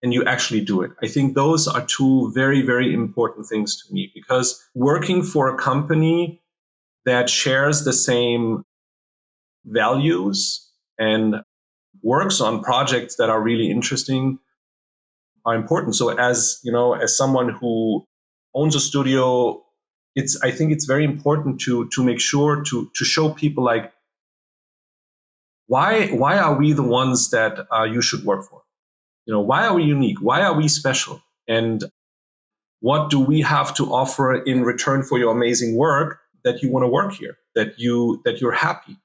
A: and you actually do it? I think those are two very, very important things to me, because working for a company that shares the same values and works on projects that are really interesting are important. So as someone who owns a studio, I think it's very important to make sure to show people like, why are we the ones that you should work for? Why are we unique? Why are we special? And what do we have to offer in return for your amazing work that you want to work here, that you're happy?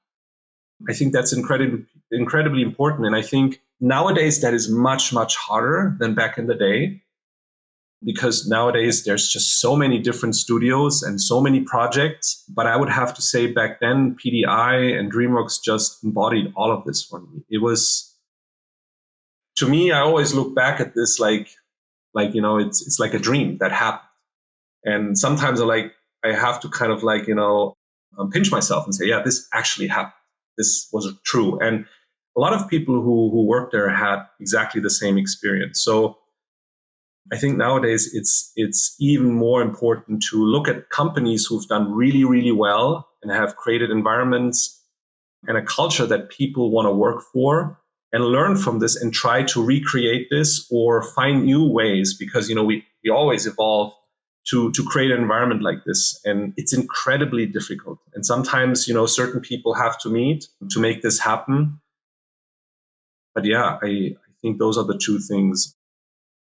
A: I think that's incredibly important. And I think nowadays that is much, much harder than back in the day, because nowadays there's just so many different studios and so many projects. But I would have to say back then, PDI and DreamWorks just embodied all of this for me. It was, to me, I always look back at this like it's like a dream that happened. And sometimes I have to kind of pinch myself and say, yeah, this actually happened. This was true. And a lot of people who worked there had exactly the same experience. So I think nowadays it's even more important to look at companies who've done really, really well and have created environments and a culture that people want to work for, and learn from this and try to recreate this or find new ways, because we always evolve to create an environment like this. And it's incredibly difficult. And sometimes, certain people have to meet to make this happen. But yeah, I think those are the two things.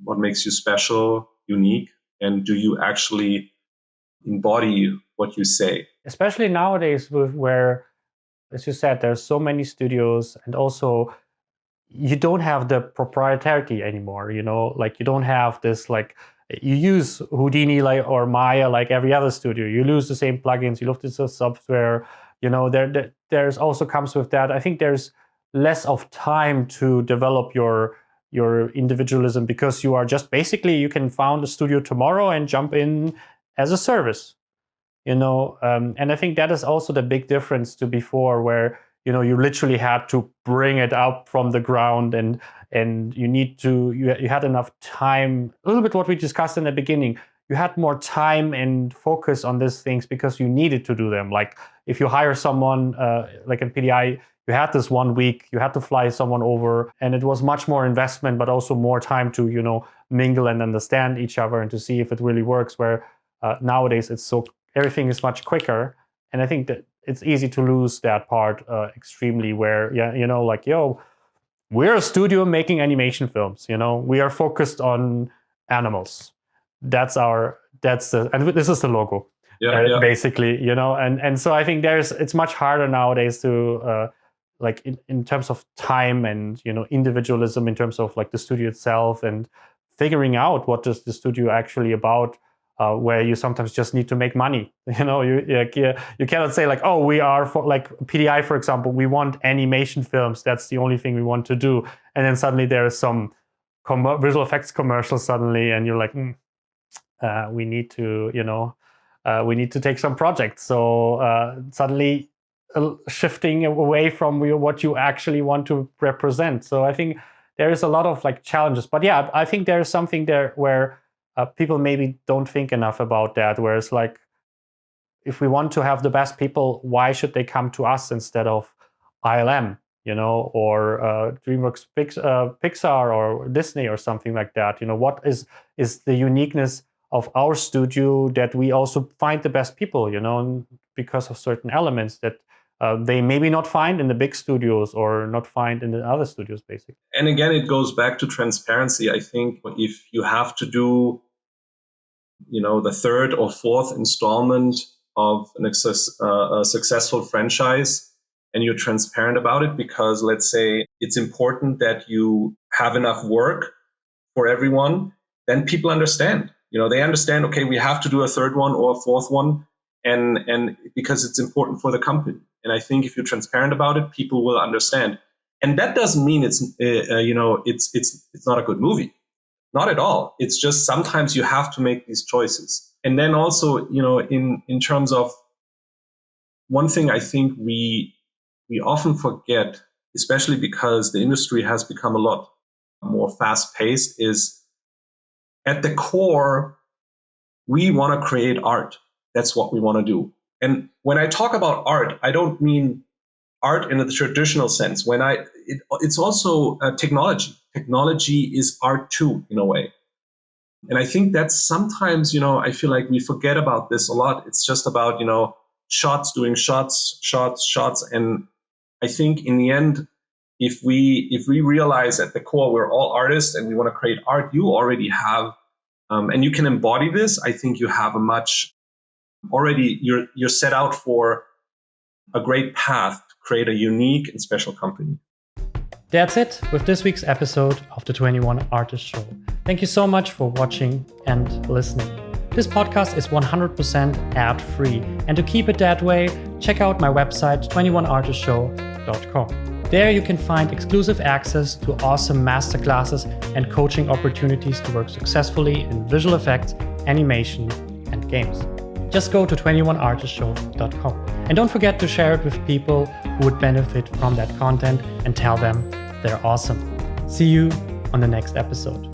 A: What makes you special, unique, and do you actually embody what you say?
B: Especially nowadays, where, as you said, there's so many studios, and also you don't have the proprietary anymore. You don't have this you use Houdini or Maya like every other studio. You lose the same plugins, you lose the software. There's also comes with that. I think there's less of time to develop your individualism, because you are just basically, you can found a studio tomorrow and jump in as a service. And I think that is also the big difference to before, where you literally had to bring it up from the ground, and you had enough time, a little bit what we discussed in the beginning. You had more time and focus on these things because you needed to do them. Like if you hire someone like in PDI, you had this 1 week, you had to fly someone over, and it was much more investment, but also more time to mingle and understand each other and to see if it really works. Where nowadays everything is much quicker, and I think that it's easy to lose that part extremely. Where we're a studio making animation films. We are focused on animals. And this is the logo.
A: Yeah.
B: Basically. And so I think it's much harder nowadays to like in terms of time and, you know, individualism in terms of like the studio itself and figuring out what is the studio actually about, where you sometimes just need to make money. You know, you cannot say like, oh, we are for like PDI, for example, we want animation films. That's the only thing we want to do. And then suddenly there is some visual effects commercial suddenly, and you're like, we need to, you know, we need to take some projects. So suddenly shifting away from what you actually want to represent. So I think there is a lot of like challenges. But yeah, I think there is something there where people maybe don't think enough about that. Whereas like, if we want to have the best people, why should they come to us instead of ILM, you know, or DreamWorks, Pixar, or Disney, or something like that? You know, what is the uniqueness of our studio that we also find the best people, you know, because of certain elements that they maybe not find in the big studios or not find in the other studios, basically.
A: And again, it goes back to transparency. I think if you have to do, you know, the third or fourth installment of a successful franchise, and you're transparent about it, because let's say it's important that you have enough work for everyone, then people understand. You know, they understand, okay, we have to do a third one or a fourth one, and because it's important for the company. And I think if you're transparent about it, people will understand. And that doesn't mean it's you know, it's not a good movie. Not at all. It's just sometimes you have to make these choices. And then also, you know, in terms of one thing I think we often forget, especially because the industry has become a lot more fast-paced, is at the core, we want to create art. That's what we want to do. And when I talk about art, I don't mean art in the traditional sense. It's also technology. Technology is art too, in a way. And I think that's sometimes, you know, I feel like we forget about this a lot. It's just about, you know, shots, doing shots. And I think in the end, if we realize at the core we're all artists and we want to create art, you already have, and you can embody this. I think you have you're set out for a great path to create a unique and special company.
B: That's it with this week's episode of the 21 Artists Show. Thank you so much for watching and listening. This podcast is 100% ad-free, and to keep it that way, check out my website 21artistshow.com. There you can find exclusive access to awesome masterclasses and coaching opportunities to work successfully in visual effects, animation, and games. Just go to 21artistshow.com. And don't forget to share it with people who would benefit from that content and tell them they're awesome. See you on the next episode.